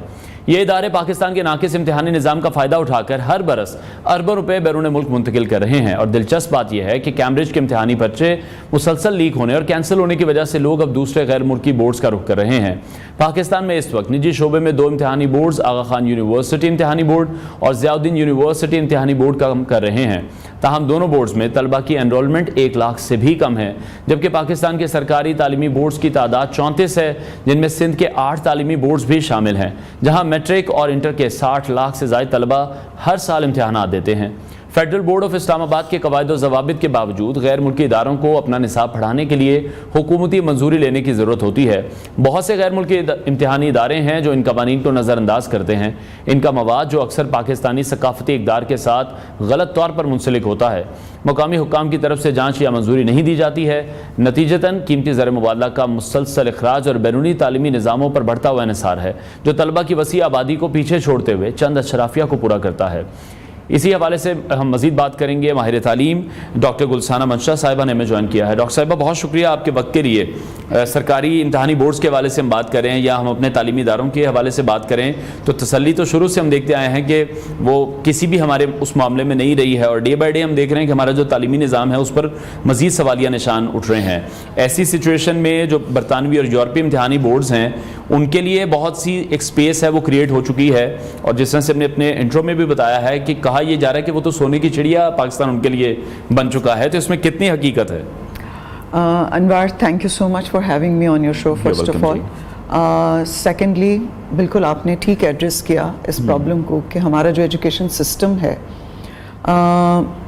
یہ ادارے پاکستان کے ناقص امتحانی نظام کا فائدہ اٹھا کر ہر برس اربوں روپے بیرون ملک منتقل کر رہے ہیں، اور دلچسپ بات یہ ہے کہ کیمبرج کے امتحانی پرچے مسلسل لیک ہونے اور کینسل ہونے کی وجہ سے لوگ اب دوسرے غیر ملکی بورڈز کا رخ کر رہے ہیں۔ پاکستان میں اس وقت نجی شعبے میں 2 امتحانی بورڈز آغا خان یونیورسٹی امتحانی بورڈ اور ضیاء الدین یونیورسٹی امتحانی بورڈ کام کر رہے ہیں، تاہم دونوں بورڈز میں طلبہ کی انرولمنٹ 1 لاکھ سے بھی کم ہے، جبکہ پاکستان کے سرکاری تعلیمی بورڈز کی تعداد 34 ہے، جن میں سندھ کے 8 تعلیمی بورڈز بھی شامل ہیں، جہاں میٹرک اور انٹر کے 60 لاکھ سے زائد طلبہ ہر سال امتحانات دیتے ہیں۔ فیڈرل بورڈ آف اسلام آباد کے قواعد و ضوابط کے باوجود غیر ملکی اداروں کو اپنا نصاب پڑھانے کے لیے حکومتی منظوری لینے کی ضرورت ہوتی ہے۔ بہت سے غیر ملکی امتحانی ادارے ہیں جو ان قوانین کو نظر انداز کرتے ہیں۔ ان کا مواد جو اکثر پاکستانی ثقافتی اقدار کے ساتھ غلط طور پر منسلک ہوتا ہے، مقامی حکام کی طرف سے جانچ یا منظوری نہیں دی جاتی ہے، نتیجتاً قیمتی زر مبادلہ کا مسلسل اخراج اور بیرونی تعلیمی نظاموں پر بڑھتا ہوا انحصار ہے، جو طلبہ کی وسیع آبادی کو پیچھے چھوڑتے ہوئے چند اشرافیہ کو پورا کرتا ہے۔ اسی حوالے سے ہم مزید بات کریں گے۔ ماہر تعلیم ڈاکٹر گلسانہ منشا صاحبہ نے ہمیں جوائن کیا ہے۔ ڈاکٹر صاحبہ بہت شکریہ آپ کے وقت کے لیے۔ سرکاری امتحانی بورڈز کے حوالے سے ہم بات کریں یا ہم اپنے تعلیمی اداروں کے حوالے سے بات کریں تو تسلی تو شروع سے ہم دیکھتے آئے ہیں کہ وہ کسی بھی ہمارے اس معاملے میں نہیں رہی ہے، اور ڈے بائی ڈے ہم دیکھ رہے ہیں کہ ہمارا جو تعلیمی نظام ہے اس پر مزید سوالیہ نشان اٹھ رہے ہیں۔ ایسی سچویشن میں جو برطانوی اور یورپی امتحانی بورڈز ہیں ان کے لیے بہت سی ایک اسپیس ہے وہ کریٹ ہو چکی ہے، اور جس طرح سے ہم نے اپنے انٹرو میں بھی بتایا ہے کہ کہا یہ جا رہا ہے کہ وہ تو سونے کی چڑیا پاکستان ان کے لیے بن چکا ہے، تو اس میں کتنی حقیقت ہے؟ Anwar, thank you so much for having me on your show first of all. Secondly, بالکل آپ نے ٹھیک ایڈریس کیا اس پرابلم کو کہ ہمارا جو ایجوکیشن سسٹم ہے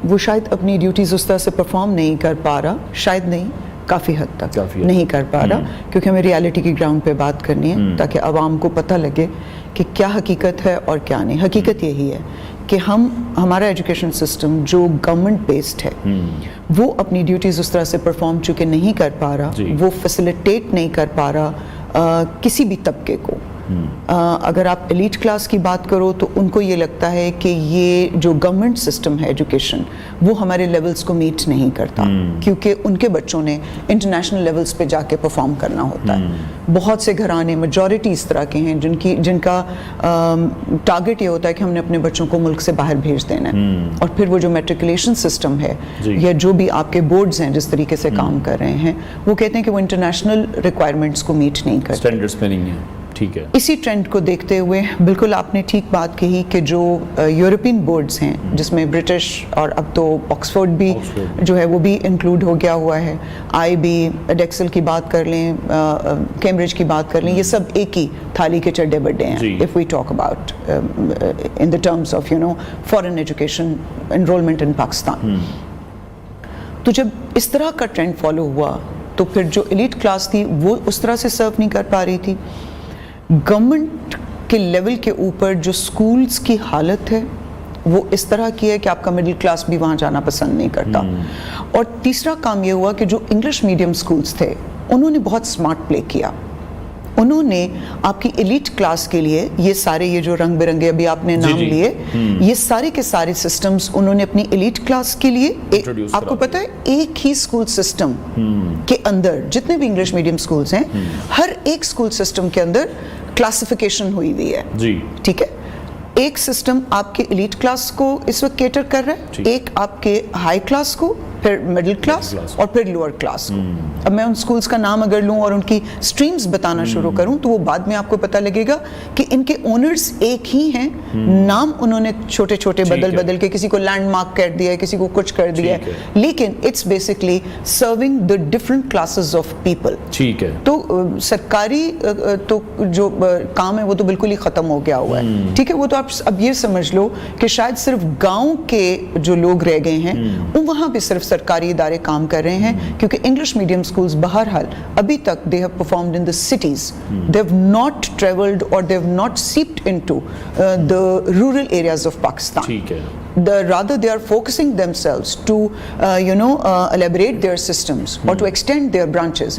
وہ شاید اپنی ڈیوٹیز اس طرح سے پرفارم نہیں کر پا رہا، شاید نہیں، کافی حد تک نہیں کر پا رہا، کیونکہ ہمیں ریالٹی کی گراؤنڈ پہ بات کرنی ہے تاکہ عوام کو پتہ لگے کہ کیا حقیقت ہے اور کیا نہیں۔ حقیقت یہی ہے کہ ہمارا ایجوکیشن سسٹم جو گورنمنٹ بیسڈ ہے وہ اپنی ڈیوٹیز اس طرح سے پرفارم چونکہ نہیں کر پا رہا، وہ فیسیلیٹیٹ نہیں کر پا رہا کسی بھی طبقے کو۔ اگر آپ ایلیٹ کلاس کی بات کرو تو ان کو یہ لگتا ہے کہ یہ جو گورنمنٹ سسٹم ہے ایجوکیشن وہ ہمارے لیولز کو میٹ نہیں کرتا، کیونکہ ان کے بچوں نے انٹرنیشنل لیولز پہ جا کے پرفارم کرنا ہوتا ہے۔ بہت سے گھرانے میجورٹی اس طرح کے ہیں جن کا ٹارگٹ یہ ہوتا ہے کہ ہم نے اپنے بچوں کو ملک سے باہر بھیج دینا ہے، اور پھر وہ جو میٹریکولیشن سسٹم ہے یا جو بھی آپ کے بورڈز ہیں جس طریقے سے کام کر رہے ہیں وہ کہتے ہیں کہ وہ انٹرنیشنل ریکوائرمنٹس کو میٹ نہیں کرتے، اسٹینڈرڈز پہ نہیں ہے۔ ٹھیک ہے، اسی ٹرینڈ کو دیکھتے ہوئے بالکل آپ نے ٹھیک بات کہی کہ جو یورپین بورڈز ہیں جس میں برٹش اور اب تو آکسفورڈ بھی جو ہے وہ بھی انکلوڈ ہو گیا ہوا ہے، آئی بی، ایڈیکسل کی بات کر لیں، کیمبرج کی بات کر لیں، یہ سب ایک ہی تھالی کے چڈے بڈے ہیں if we talk about in the terms of foreign education enrollment in Pakistan۔ تو جب اس طرح کا ٹرینڈ فالو ہوا تو پھر جو ایلیٹ کلاس تھی وہ اس طرح سے سرو نہیں کر پا رہی تھی۔ گورنمنٹ کے لیول کے اوپر جو سکولز کی حالت ہے وہ اس طرح کی ہے کہ آپ کا مڈل کلاس بھی وہاں جانا پسند نہیں کرتا۔ اور تیسرا کام یہ ہوا کہ جو انگلش میڈیم سکولز تھے انہوں نے بہت سمارٹ پلے کیا، انہوں نے آپ کی ایلیٹ کلاس کے لیے یہ سارے یہ جو رنگ برنگے ابھی آپ نے نام لیے یہ سارے کے سارے سسٹمز انہوں نے اپنی ایلیٹ کلاس کے لیے آپ کو پتہ ہے ایک ہی اسکول سسٹم کے اندر جتنے بھی انگلش میڈیم سکولز ہیں ہر ایک اسکول سسٹم کے اندر کلاسیفیکیشن ہوئی ہوئی ہے، ٹھیک ہے۔ ایک سسٹم آپ کے ایلیٹ کلاس کو اس وقت کیٹر کر رہا ہے، ایک آپ کے ہائی کلاس کو، پھر مڈل کلاس اور پھر لوور کلاس کو۔ اب میں ان سکولز کا نام اگر لوں اور ان کی سٹریمز بتانا شروع کروں تو وہ بعد میں آپ کو پتہ لگے گا کہ ان کے اونرز ایک ہی ہیں، نام انہوں نے چھوٹے چھوٹے بدل کے کسی کو لینڈ مارک کر دیا ہے، کسی کو کچھ کر دیا ہے، لیکن it's basically serving the different classes of people. ٹھیک ہے، تو سرکاری تو جو کام ہے وہ تو بالکل ہی ختم ہو گیا ہوا ہے، ٹھیک ہے۔ وہ تو آپ اب یہ سمجھ لو کہ شاید صرف گاؤں کے جو لوگ رہ گئے ہیں وہاں پہ صرف سرکاری ادارے کام کر رہے ہیں، کیونکہ انگلش میڈیم سکولز بہرحال ابھی تک they have performed in the cities, they have not traveled or they have not seeped into the rural areas of Pakistan. ٹھیک ہے، rather they are focusing themselves to elaborate their systems or to extend their branches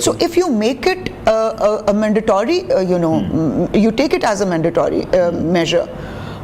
So if you make it a mandatory, you take it as a mandatory measure,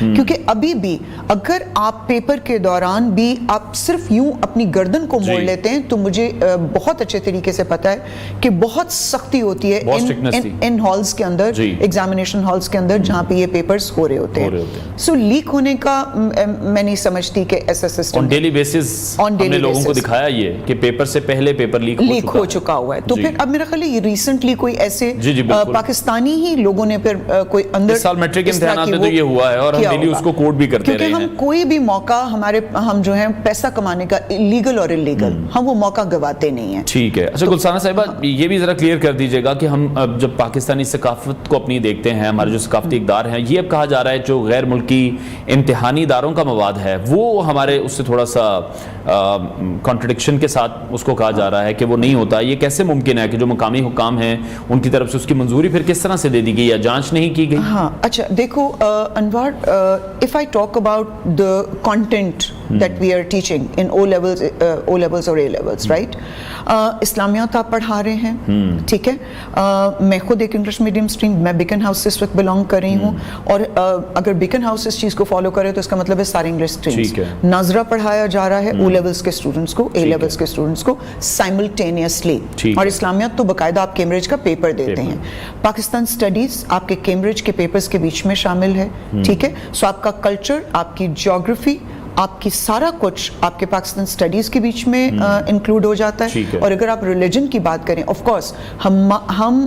کیونکہ ابھی بھی اگر آپ paper کے دوران بھی آپ صرف یوں اپنی گردن کو موڑ لیتے ہیں تو مجھے بہت اچھے طریقے سے پتا ہے کہ بہت سختی ہوتی ہے ان ہالز کے اندر, ایگزامینیشن ہالز کے اندر جہاں پہ یہ پیپرز ہو رہے ہوتے ہیں. سو لیک ہونے کا میں نہیں سمجھتی کہ ایسا سسٹم آن ڈیلی بیسس ہم نے لوگوں کو دکھایا یہ کہ پیپر سے پہلے پیپر لیک ہو چکا ہوا ہے. تو پھر اب میرا خیال ہے یہ ریسنٹلی کوئی ایسے پاکستانی ہی لوگوں نے پھر کوئی اندر اس سال میٹرک امتحانات میں تو یہ ہوا ہے اور ہم ڈیلی اس کو کوٹ بھی کرتے رہے ہیں کیونکہ ہم کوئی بھی موقع ہم جو ہیں پیسہ کمانے کا لیگل اور انلیگل ہم وہ موقع گواتے نہیں ہیں. ٹھیک ہے. اچھا گلسانہ صاحبہ یہ بھی ذرا کلیئر کر دیجئے گا کہ ہم جب پاکستانی ثقافت کو اپنی دیکھتے ہیں, ہمارے جو ثقافتی اقدار ہیں, یہ اب کہا جا رہا ہے جو غیر ملکی امتحانی اداروں کا مواد ہے وہ ہمارے اس سے تھوڑا سا کانٹرڈکشن کے ساتھ اس کو کہا جا رہا ہے کہ وہ نہیں ہوتا. یہ کیسے ممکن ہے کہ جو مقامی حکام ہیں ان کی طرف سے اس کی منظوری پھر کس طرح سے دے دی گئی یا جانچ نہیں کی گئی؟ ہاں اچھا دیکھو انوار, if I talk about the content that we are teaching in O levels or A levels, right? اسلامیات آپ پڑھا رہے ہیں, ٹھیک ہے. میں خود ایک انگلش میڈیم اسٹریم, میں بیکن ہاؤس سے اس وقت بلانگ کر رہی ہوں, اور اگر بیکن ہاؤس اس چیز کو فالو کرے تو اس کا مطلب ہے سارے انگلش اسٹریمز. ناظرہ پڑھایا جا رہا ہے او لیولز کے اسٹوڈنٹس کو, اے لیولز کے اسٹوڈنٹس کو سائملٹینیسلی, اور اسلامیات تو باقاعدہ آپ کیمبرج کا پیپر دیتے ہیں. پاکستان اسٹڈیز آپ کے کیمبرج کے پیپرز کے بیچ میں شامل ہے, ٹھیک ہے. سو آپ کا کلچر, آپ کی جیوگرافی, آپ کی سارا کچھ آپ کے پاکستان اسٹڈیز کے بیچ میں انکلوڈ ہو جاتا ہے. اور اگر آپ ریلیجن کی بات کریں, آف کورس ہم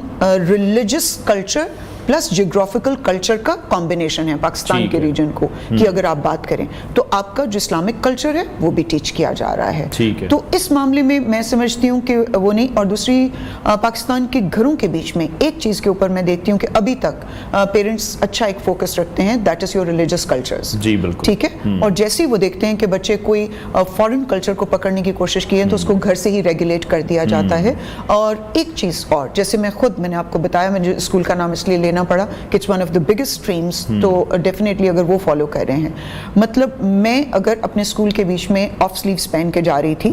religious culture plus geographical culture کا کمبینیشن ہے پاکستان کے ریجن کو کہ اگر آپ بات کریں تو آپ کا جو اسلامک کلچر ہے وہ بھی ٹیچ کیا جا رہا ہے. تو اس معاملے میں میں سمجھتی ہوں کہ وہ نہیں. اور دوسری پاکستان کے گھروں کے بیچ میں ایک چیز کے اوپر میں دیکھتی ہوں کہ ابھی تک پیرنٹس اچھا ایک فوکس رکھتے ہیں, that is your religious cultures, ٹھیک ہے. اور جیسے ہی وہ دیکھتے ہیں کہ بچے کوئی فارن کلچر کو پکڑنے کی کوشش کی ہے تو اس کو گھر سے ہی ریگولیٹ کر دیا جاتا ہے. اور ایک چیز اور, جیسے میں نے آپ کو بتایا, مجھے اسکول کا نام اس لیے لینا پڑا کہ it's one of the biggest streams, تو ڈیفینیٹلی اگر وہ فالو کر رہے ہیں, مطلب میں اگر اپنے اسکول کے بیچ میں آف سلیوز پہن کے جا رہی تھی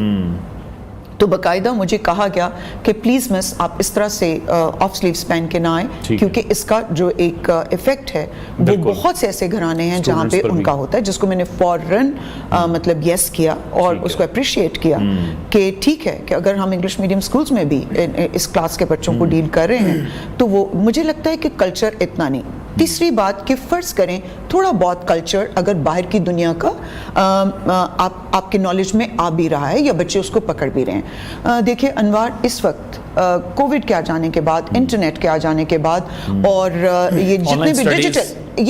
تو باقاعدہ مجھے کہا گیا کہ پلیز مس آپ اس طرح سے آف سلیوز پہن کے نہ آئیں, کیونکہ اس کا جو ایک ایفیکٹ ہے وہ بہت سے ایسے گھرانے ہیں جہاں پہ ان کا ہوتا ہے, جس کو میں نے فوراً مطلب یس کیا اور اس کو اپریشیٹ کیا کہ ٹھیک ہے کہ اگر ہم انگلش میڈیم اسکولز میں بھی اس کلاس کے بچوں کو ڈیل کر رہے ہیں تو وہ مجھے لگتا ہے کہ کلچر اتنا نہیں. تیسری بات کہ فرض کریں تھوڑا بہت کلچر اگر باہر کی دنیا کا آپ کے نالج میں آ بھی رہا ہے یا بچے اس کو پکڑ بھی رہے ہیں. دیکھیں انوار, اس وقت کووڈ کے آ جانے کے بعد, انٹرنیٹ کے آ جانے کے بعد, اور یہ جتنے بھی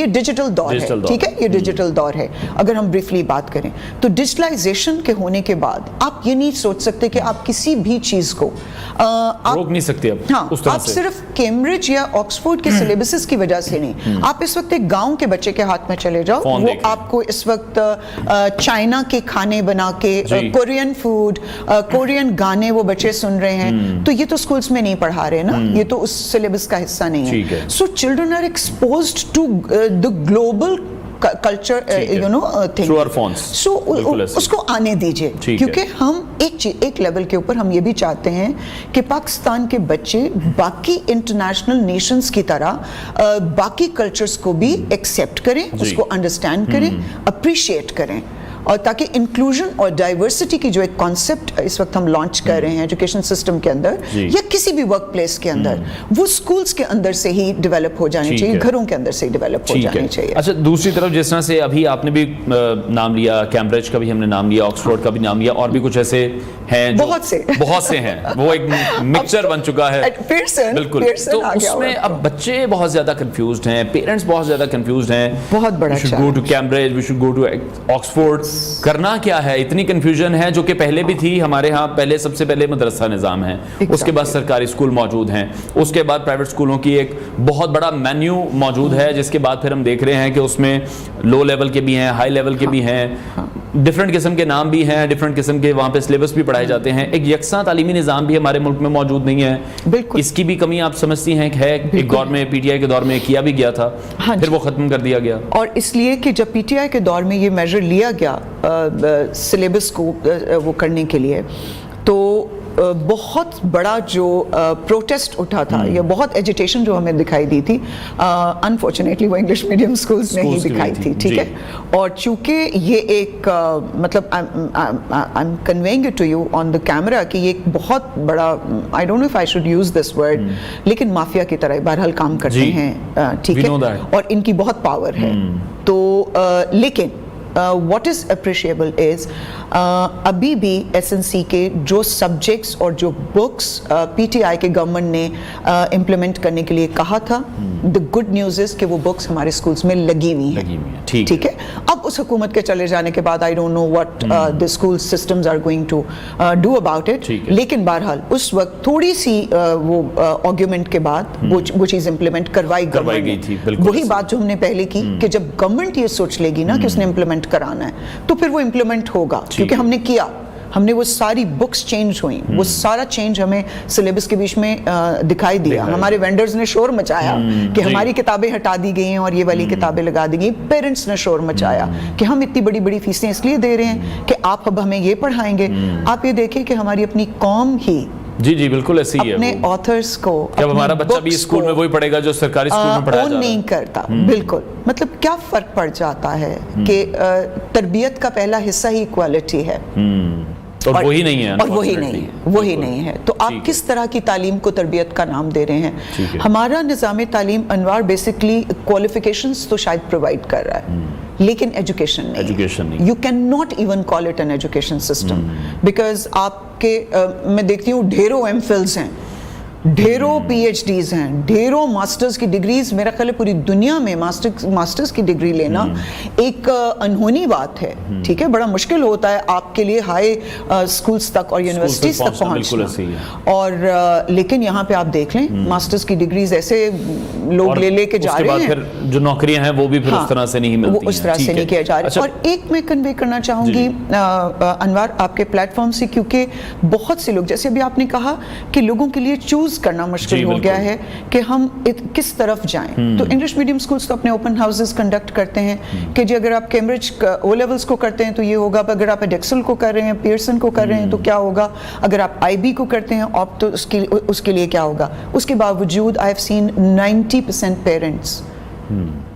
ڈیجیٹل دور ہے, ٹھیک ہے, یہ ڈیجیٹل دور ہے. اگر ہم بریفلی بات کریں تو ڈیجیٹلائزیشن کے ہونے کے بعد آپ یہ نہیں سوچ سکتے کہ آپ کسی بھی چیز کو روک نہیں سکتے. ہاں, آپ صرف کیمبرج یا آکسفورڈ کے سلیبسز کی وجہ سے نہیں, آپ اس وقت ایک گاؤں کے بچے کے ہاتھ میں چلے جاؤ, وہ آپ کو اس وقت چائنا کے کھانے بنا کے, کورین فوڈ, کورین گانے وہ بچے سن رہے ہیں, تو یہ تو اسکولز میں نہیں پڑھا رہے نا, یہ تو اس سلیبس کا حصہ نہیں ہے. So children are exposed to the global culture, you know, thing. Through our phones. So اس کو آنے دیجئے, کیونکہ ہم ایک لیول کے اوپر ہم یہ بھی چاہتے ہیں کہ پاکستان کے بچے باقی انٹرنیشنل نیشنز کی طرح باقی کلچرز کو بھی ایکسیپٹ کریں, اس کو انڈرسٹینڈ کریں, اپریشیٹ کریں, اور تاکہ انکلوژن اور ڈائیورسٹی کی جو ایک کانسیپٹ اس وقت ہم لانچ کر رہے ہیں ایجوکیشن سسٹم کے اندر یا کسی بھی ورک پلیس کے اندر, وہ اسکولز کے اندر سے ہی ڈیولپ ہو جانی چاہیے, گھروں کے اندر سے ہی ڈیولپ ہو جانی چاہیے. اچھا دوسری طرف جس طرح سے ابھی آپ نے بھی نام لیا, کیمبرج کا بھی ہم نے نام لیا, آکسفورڈ کا بھی نام لیا, اور بھی کچھ ایسے ہیں بہت سے ہیں, وہ ایک مکسچر بن چکا ہے بالکل. تو اس میں اب بچے بہت زیادہ کنفیوزڈ ہیں, پیرنٹس بہت زیادہ کنفیوزڈ ہیں, بہت بڑا we should go to Cambridge, we should go to Oxford. کرنا کیا ہے؟ اتنی کنفیوژن ہے جو کہ پہلے بھی تھی ہمارے ہاں. پہلے سب سے پہلے مدرسہ نظام ہے, اس کے بعد سرکاری اسکول موجود ہیں, اس کے بعد پرائیویٹ اسکولوں کی ایک بہت بڑا مینیو موجود ہے, جس کے بعد پھر ہم دیکھ رہے ہیں کہ اس میں لو لیول کے بھی ہیں, ہائی لیول کے بھی ہیں, ڈفرینٹ قسم کے نام بھی ہیں, ڈفرینٹ قسم کے وہاں پہ سلیبس بھی پڑھائے جاتے ہیں. ایک یکساں تعلیمی نظام بھی ہمارے ملک میں موجود نہیں ہے. بالکل اس کی بھی کمی آپ سمجھتی ہیں کہ ہے؟ ایک دور میں پی ٹی آئی کے دور میں کیا بھی گیا تھا, پھر وہ ختم کر دیا گیا. اور اس لیے کہ جب پی ٹی آئی کے دور میں یہ میجر لیا گیا سلیبس کو وہ کرنے کے لیے, تو بہت بڑا جو پروٹیسٹ اٹھا تھا یا بہت ایجیٹیشن جو ہمیں دکھائی دی تھی، انفارچونیٹلی وہ انگلش میڈیم اسکولز میں ہی دکھائی تھی، ٹھیک ہے. اور چونکہ یہ ایک مطلب I am conveying it to you on the camera کہ یہ ایک بہت بڑا، I don't know if I should use this word, لیکن مافیا کی طرح بہرحال کام کرتے ہیں، ٹھیک ہے، اور ان کی بہت پاور ہے. تو لیکن واٹ از اپریشیبل از ابھی بھی ایس این سی کے جو سبجیکٹس اور جو بکس پی ٹی آئی کے گورنمنٹ نے امپلیمنٹ کرنے کے لیے کہا تھا، دا گڈ نیوز از کہ وہ بکس ہمارے اسکولس میں لگی ہوئی ہیں، ٹھیک ہے. اب اس حکومت کے چلے جانے کے بعد I don't know what the school systems are going to do about it, لیکن بہرحال اس وقت تھوڑی سی وہ آرگیومنٹ کے بعد وہ چیز امپلیمنٹ کروائی گئی تھی. وہی بات جو ہم نے پہلے کی کہ جب گورنمنٹ یہ سوچ لے گی نا کہ اس نے امپلیمنٹ کرانا ہے تو پھر وہ امپلیمنٹ ہوگا، کیونکہ ہم نے کیا، ہم نے وہ ساری بکس چینج ہوئیں، وہ سارا چینج ہمیں سلیبس کے بیچ میں دکھائی دیا. ہمارے وینڈرز نے شور مچایا کہ ہماری کتابیں ہٹا دی گئی ہیں اور یہ والی کتابیں لگا دی گئی. پیرنٹس نے شور مچایا کہ ہم اتنی بڑی بڑی فیسیں اس لیے دے رہے ہیں کہ آپ اب ہمیں یہ پڑھائیں گے. آپ یہ دیکھیں کہ ہماری اپنی قوم ہی جی بالکل ایسی ہے، اپنے آتھرز کو، جب ہمارا بچہ بھی اسکول میں وہی پڑھے گا جو سرکاری اسکول میں پڑھایا جا رہا ہے، نہیں کرتا. بالکل، مطلب کیا فرق پڑ جاتا ہے کہ تربیت کا پہلا حصہ ہی ایکوالٹی ہے، اور وہی نہیں ہے، اور وہی نہیں ہے. تو آپ کس طرح کی تعلیم کو تربیت کا نام دے رہے ہیں؟ ہمارا نظام تعلیم انوار بیسکلی کوالیفیکیشنز تو شاید پرووائڈ کر رہا ہے، لیکن ایجوکیشن نہیں. You can not even call it an education system, because آپ کے میں دیکھتی ہوں ڈھیروں ایم فلز ہیں، ڈھیروں پی ایچ ڈیز ہیں، ڈھیروں ماسٹرز کی ڈگریز. میرا خیال ہے پوری دنیا میں ماسٹرز کی ڈگری لینا ایک انہونی بات ہے، ٹھیک ہے. بڑا مشکل ہوتا ہے آپ کے لیے ہائی اسکولز تک اور یونیورسٹیز تک پہنچنا. اور لیکن یہاں پہ آپ دیکھ لیں ماسٹرز کی ڈگریز ایسے لوگ لے کے جا رہے ہیں، جو نوکریاں ہیں وہ بھی پھر اس طرح سے نہیں ملتی، وہ اس طرح سے نہیں کیا جا رہا. اور ایک میں کنوے کرنا چاہوں گی انوار آپ کے پلیٹ فارم سے، کیونکہ بہت سے لوگ، جیسے ابھی آپ نے کہا کہ لوگوں کے لیے چوز کرنا مشکل ہو گیا ہے کہ ہم کس طرف جائیں. تو انگلش میڈیم اسکولز تو اپنے اوپن ہاؤسز کنڈکٹ کرتے ہیں کہ جی اگر آپ کیمبرج او لیولز کو کرتے ہیں تو یہ ہوگا، اگر آپ ایڈیکسل کو کر رہے ہیں، پیئرسن کو کر رہے ہیں تو کیا ہوگا، اگر آپ آئی بی کو کرتے ہیں آپ تو اس کے لیے کیا ہوگا. اس کے باوجود I have seen 90% parents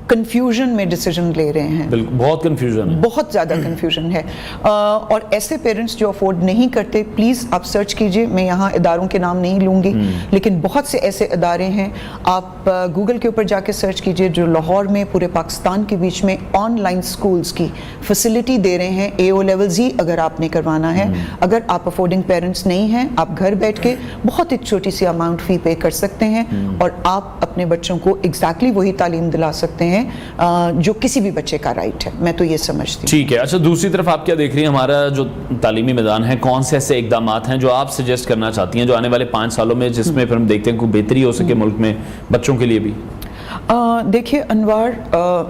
confusion میں ڈیسیجن لے رہے ہیں. بہت کنفیوژن ہے، بہت زیادہ کنفیوژن ہے. اور ایسے پیرنٹس جو افورڈ نہیں کرتے، پلیز آپ سرچ کیجئے، میں یہاں اداروں کے نام نہیں لوں گی، لیکن بہت سے ایسے ادارے ہیں، آپ گوگل کے اوپر جا کے سرچ کیجئے، جو لاہور میں پورے پاکستان کے بیچ میں آن لائن سکولز کی فیسلٹی دے رہے ہیں. اے او لیولز ہی اگر آپ نے کروانا ہے، اگر آپ افورڈنگ پیرنٹس نہیں ہیں، آپ گھر بیٹھ کے بہت ایک چھوٹی سی اماؤنٹ فی پے کر سکتے ہیں اور آپ اپنے بچوں کو ایگزیکٹلی وہی تعلیم دلا سکتے ہیں جو کسی بھی بچے کا رائٹ ہے. میں تو یہ سمجھتی ہوں. ٹھیک ہے. اچھا، دوسری طرف آپ کیا دیکھ رہی ہیں، ہمارا جو تعلیمی میدان ہے، کون سے ایسے اقدامات ہیں جو آپ سجیسٹ کرنا چاہتی ہیں جو آنے والے 5 سالوں میں جس میں پھر ہم دیکھتے ہیں کوئی بہتری ہو سکے ملک میں بچوں کے لیے بھی؟ دیکھیے انوار،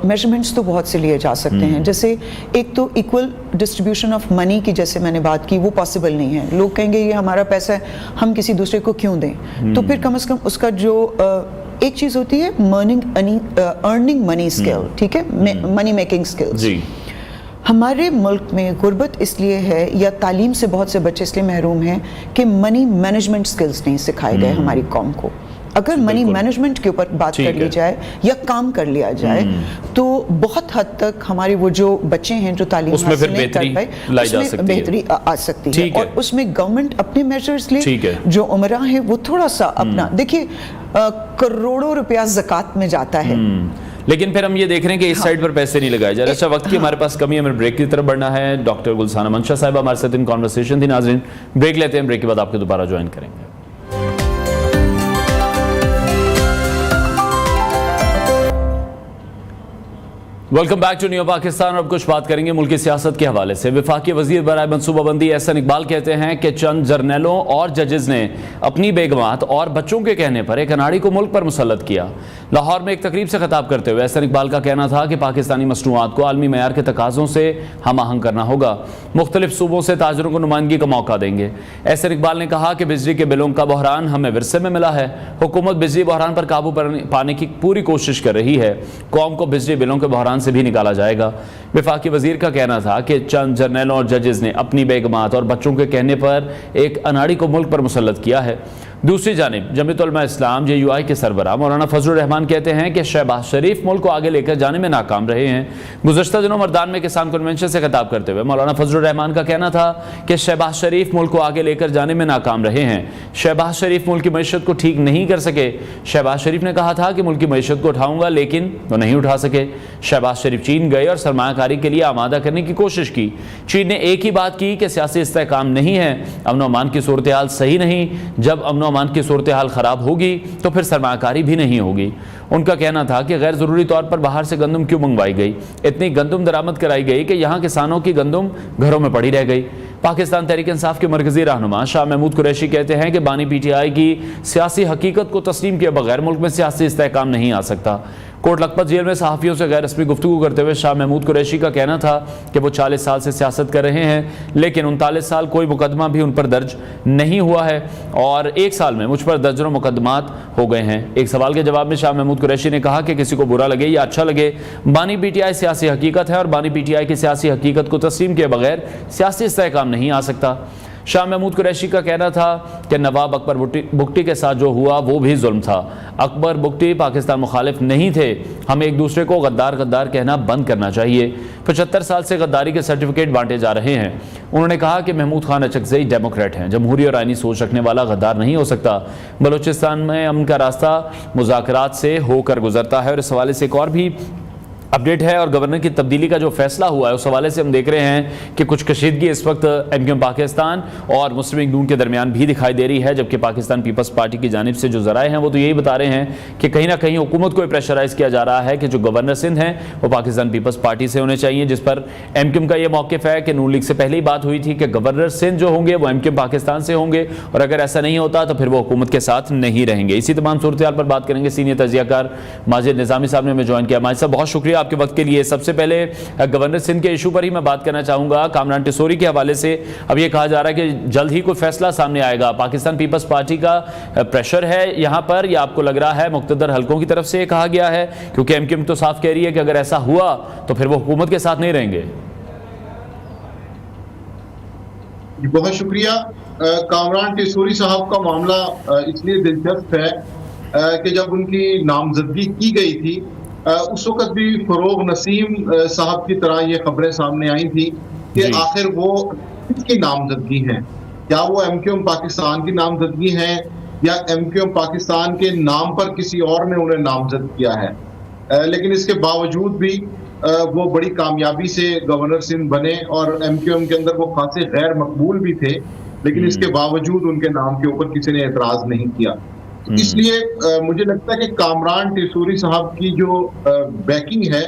میجرمنٹس تو بہت سے لیے جا سکتے ہیں. جیسے ایک تو ایکول ڈسٹریبیوشن آف منی کی جیسے میں نے بات کی، وہ پاسبل نہیں ہے. لوگ کہیں گے یہ ہمارا پیسہ ہے، ہم کسی دوسرے کو کیوں دیں؟ تو پھر کم از کم اس کا جو ایک چیز ہوتی ہے ارننگ منی اسکل، ٹھیک ہے، منی میکنگ اسکلز. ہمارے ملک میں غربت اس لیے ہے یا تعلیم سے بہت سے بچے اس لیے محروم ہیں کہ منی مینجمنٹ اسکلز نہیں سکھائے گئے ہماری قوم کو. اگر منی مینجمنٹ کے اوپر بات کر لی جائے یا کام کر لیا جائے تو بہت حد تک ہمارے وہ جو بچے ہیں جو تعلیم حاصل نہیں کر پائے، اس میں بہتری آ سکتی ہے. اور اس میں گورنمنٹ اپنے میجرز لے، جو عمرہ ہیں وہ تھوڑا سا اپنا دیکھیے، کروڑوں روپیہ زکوٰۃ میں جاتا ہے، لیکن پھر ہم یہ دیکھ رہے ہیں کہ اس سائڈ پر پیسے نہیں لگائے جا رہے. اچھا، وقت کی ہمارے پاس کمی ہے، ہمیں بریک کی طرف بڑھنا ہے. ڈاکٹر گلسانہ منشا صاحبہ ہمارے ساتھ ان کانورسیشن تھی. ناظرین بریک لیتے ہیں، بریک کے بعد آپ کو دوبارہ جوائن کریں گے. Welcome back to new Pakistan. اب کچھ بات کریں گے ملکی سیاست کے حوالے سے. وفاقی وزیر برائے منصوبہ بندی احسن اقبال کہتے ہیں کہ چند جرنیلوں اور ججز نے اپنی بیگمات اور بچوں کے کہنے پر ایک اناڑی کو ملک پر مسلط کیا. لاہور میں ایک تقریب سے خطاب کرتے ہوئے احسن اقبال کا کہنا تھا کہ پاکستانی مصنوعات کو عالمی معیار کے تقاضوں سے ہم آہنگ کرنا ہوگا. مختلف صوبوں سے تاجروں کو نمائندگی کا موقع دیں گے. احسن اقبال نے کہا کہ بجلی کے بلوں کا بحران ہمیں ورثے میں ملا ہے. حکومت بجلی بحران پر قابو پانے کی پوری کوشش کر رہی ہے. قوم کو بجلی بلوں کے بحران سے بھی نکالا جائے گا۔ وفاقی وزیر کا کہنا تھا کہ چند جرنیلوں اور ججز نے اپنی بیگمات اور بچوں کے کہنے پر ایک اناڑی کو ملک پر مسلط کیا ہے۔ دوسری جانب جمعیت علماء اسلام JUI کے سربراہ مولانا فضل الرحمان کہتے ہیں کہ شہباز شریف ملک کو آگے لے کر جانے میں ناکام رہے ہیں۔ گزشتہ دنوں مردان میں کسان کنونشن سے خطاب کرتے ہوئے مولانا فضل الرحمان کا کہنا تھا کہ شہباز شریف ملک کو آگے لے کر جانے میں ناکام رہے ہیں۔ شہباز شریف ملک کی معیشت کو ٹھیک نہیں کر سکے۔ شہباز شریف نے کہا تھا کہ ملک کی معیشت کو اٹھاؤں گا، لیکن وہ نہیں اٹھا سکے۔ شہباز شریف چین گئے اور سرمایہ کاری کے لیے آمادہ کرنے کی کوشش کی۔ چین نے ایک ہی بات کی کہ سیاسی استحکام نہیں ہے، امن و امان کی صورتحال صحیح نہیں، جب امن و امان کی صورتحال خراب ہوگی تو پھر سرمایہ کاری بھی نہیں ہوگی۔ ان کا کہنا تھا کہ غیر ضروری طور پر باہر سے گندم کیوں منگوائی گئی، اتنی گندم درآمد کرائی گئی کہ یہاں کسانوں کی گندم گھروں میں پڑی رہ گئی۔ پاکستان تحریک انصاف کے مرکزی رہنما شاہ محمود قریشی کہتے ہیں کہ بانی PTI کی سیاسی حقیقت کو تسلیم کیے بغیر ملک میں سیاسی استحکام نہیں آ سکتا۔ کوٹ لکھپت جیل میں صحافیوں سے غیر رسمی گفتگو کرتے ہوئے شاہ محمود قریشی کا کہنا تھا کہ وہ 40 سال سے سیاست کر رہے ہیں، لیکن 39 سال کوئی مقدمہ بھی ان پر درج نہیں ہوا ہے اور 1 سال میں مجھ پر درجنوں مقدمات ہو گئے ہیں۔ ایک سوال کے جواب میں شاہ محمود قریشی نے کہا کہ کسی کو برا لگے یا اچھا لگے، بانی PTI سیاسی حقیقت ہے اور بانی PTI کی سیاسی حقیقت کو تسلیم کیے بغیر سیاسی استحکام نہیں آ سکتا۔ شاہ محمود قریشی کا کہنا تھا کہ نواب اکبر بگٹی کے ساتھ جو ہوا وہ بھی ظلم تھا۔ اکبر بگٹی پاکستان مخالف نہیں تھے، ہمیں ایک دوسرے کو غدار غدار کہنا بند کرنا چاہیے۔ 75 سال سے غداری کے سرٹیفکیٹ بانٹے جا رہے ہیں۔ انہوں نے کہا کہ محمود خان اچکزئی ڈیموکریٹ ہیں، جمہوری اور آئینی سوچ رکھنے والا غدار نہیں ہو سکتا۔ بلوچستان میں امن کا راستہ مذاکرات سے ہو کر گزرتا ہے، اور اس حوالے سے ایک اور بھی اپڈیٹ ہے، اور گورنر کی تبدیلی کا جو فیصلہ ہوا ہے اس حوالے سے ہم دیکھ رہے ہیں کہ کچھ کشیدگی اس وقت MQM پاکستان اور مسلم لیگ نون کے درمیان بھی دکھائی دے رہی ہے، جبکہ پاکستان پیپلز پارٹی کی جانب سے جو ذرائع ہیں وہ تو یہی بتا رہے ہیں کہ کہیں نہ کہیں حکومت کو پریشرائز کیا جا رہا ہے کہ جو گورنر سندھ ہیں وہ پاکستان پیپلز پارٹی سے ہونے چاہیے، جس پر MQM کا یہ موقف ہے کہ نون لیگ سے پہلے ہی بات ہوئی تھی کہ گورنر سندھ جو ہوں گے وہ MQM پاکستان سے ہوں گے، اور اگر ایسا نہیں ہوتا تو پھر وہ حکومت کے ساتھ نہیں رہیں گے۔ اسی تمام صورتحال پر بات کریں گے سینئر تجزیہ کار ماجد نظامی صاحب نے ہمیں جوائن کیا۔ ماجد صاحب بہت شکریہ آپ کے وقت کے لیے۔ سب سے پہلے گورنر سندھ کے ایشو پر ہی میں بات کرنا چاہوں گا۔ کامران ٹیسوری کے حوالے سے اب یہ کہا جا رہا ہے کہ جلد ہی کوئی فیصلہ سامنے آئے گا، پاکستان پیپلز پارٹی کا پریشر ہے یہاں پر، یا آپ کو لگ رہا ہے مقتدر حلقوں کی طرف سے یہ کہا گیا ہے؟ کیونکہ MQM تو صاف کہہ رہی ہے کہ اگر ایسا ہوا تو پھر وہ حکومت کے ساتھ نہیں رہیں گے۔ بہت شکریہ۔ کامران ٹیسوری صاحب کا معاملہ اس لیے دلچسپ ہے کہ جب ان کی نامزدگی کی گئی تھی اس وقت بھی فروغ نسیم صاحب کی طرح یہ خبریں سامنے آئی تھی کہ آخر وہ کس کی نامزدگی ہیں، کیا وہ MQM پاکستان کی نامزدگی ہیں یا MQM پاکستان کے نام پر کسی اور نے انہیں نامزد کیا ہے۔ لیکن اس کے باوجود بھی وہ بڑی کامیابی سے گورنر سندھ بنے اور MQM کے اندر وہ خاصے غیر مقبول بھی تھے، لیکن اس کے باوجود ان کے نام کے اوپر کسی نے اعتراض نہیں کیا۔ اس لیے مجھے لگتا ہے کہ کامران ٹیسوری صاحب کی جو بیکنگ ہے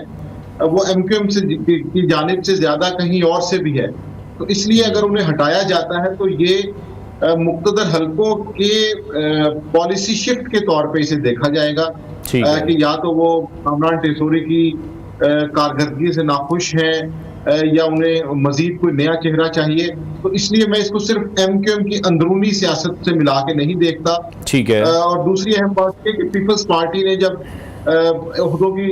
وہ MQM سے کی جانب سے زیادہ کہیں اور سے بھی ہے، تو اس لیے اگر انہیں ہٹایا جاتا ہے تو یہ مقتدر حلقوں کے پالیسی شفٹ کے طور پہ اسے دیکھا جائے گا کہ یا تو وہ کامران ٹیسوری کی کارکردگی سے ناخوش ہیں یا انہیں مزید کوئی نیا چہرہ چاہیے، تو اس لیے میں اس کو صرف MQM کی اندرونی سیاست سے ملا کے نہیں دیکھتا۔ ٹھیک ہے۔ اور دوسری اہم بات یہ کہ پیپلز پارٹی نے جب عہدوں کی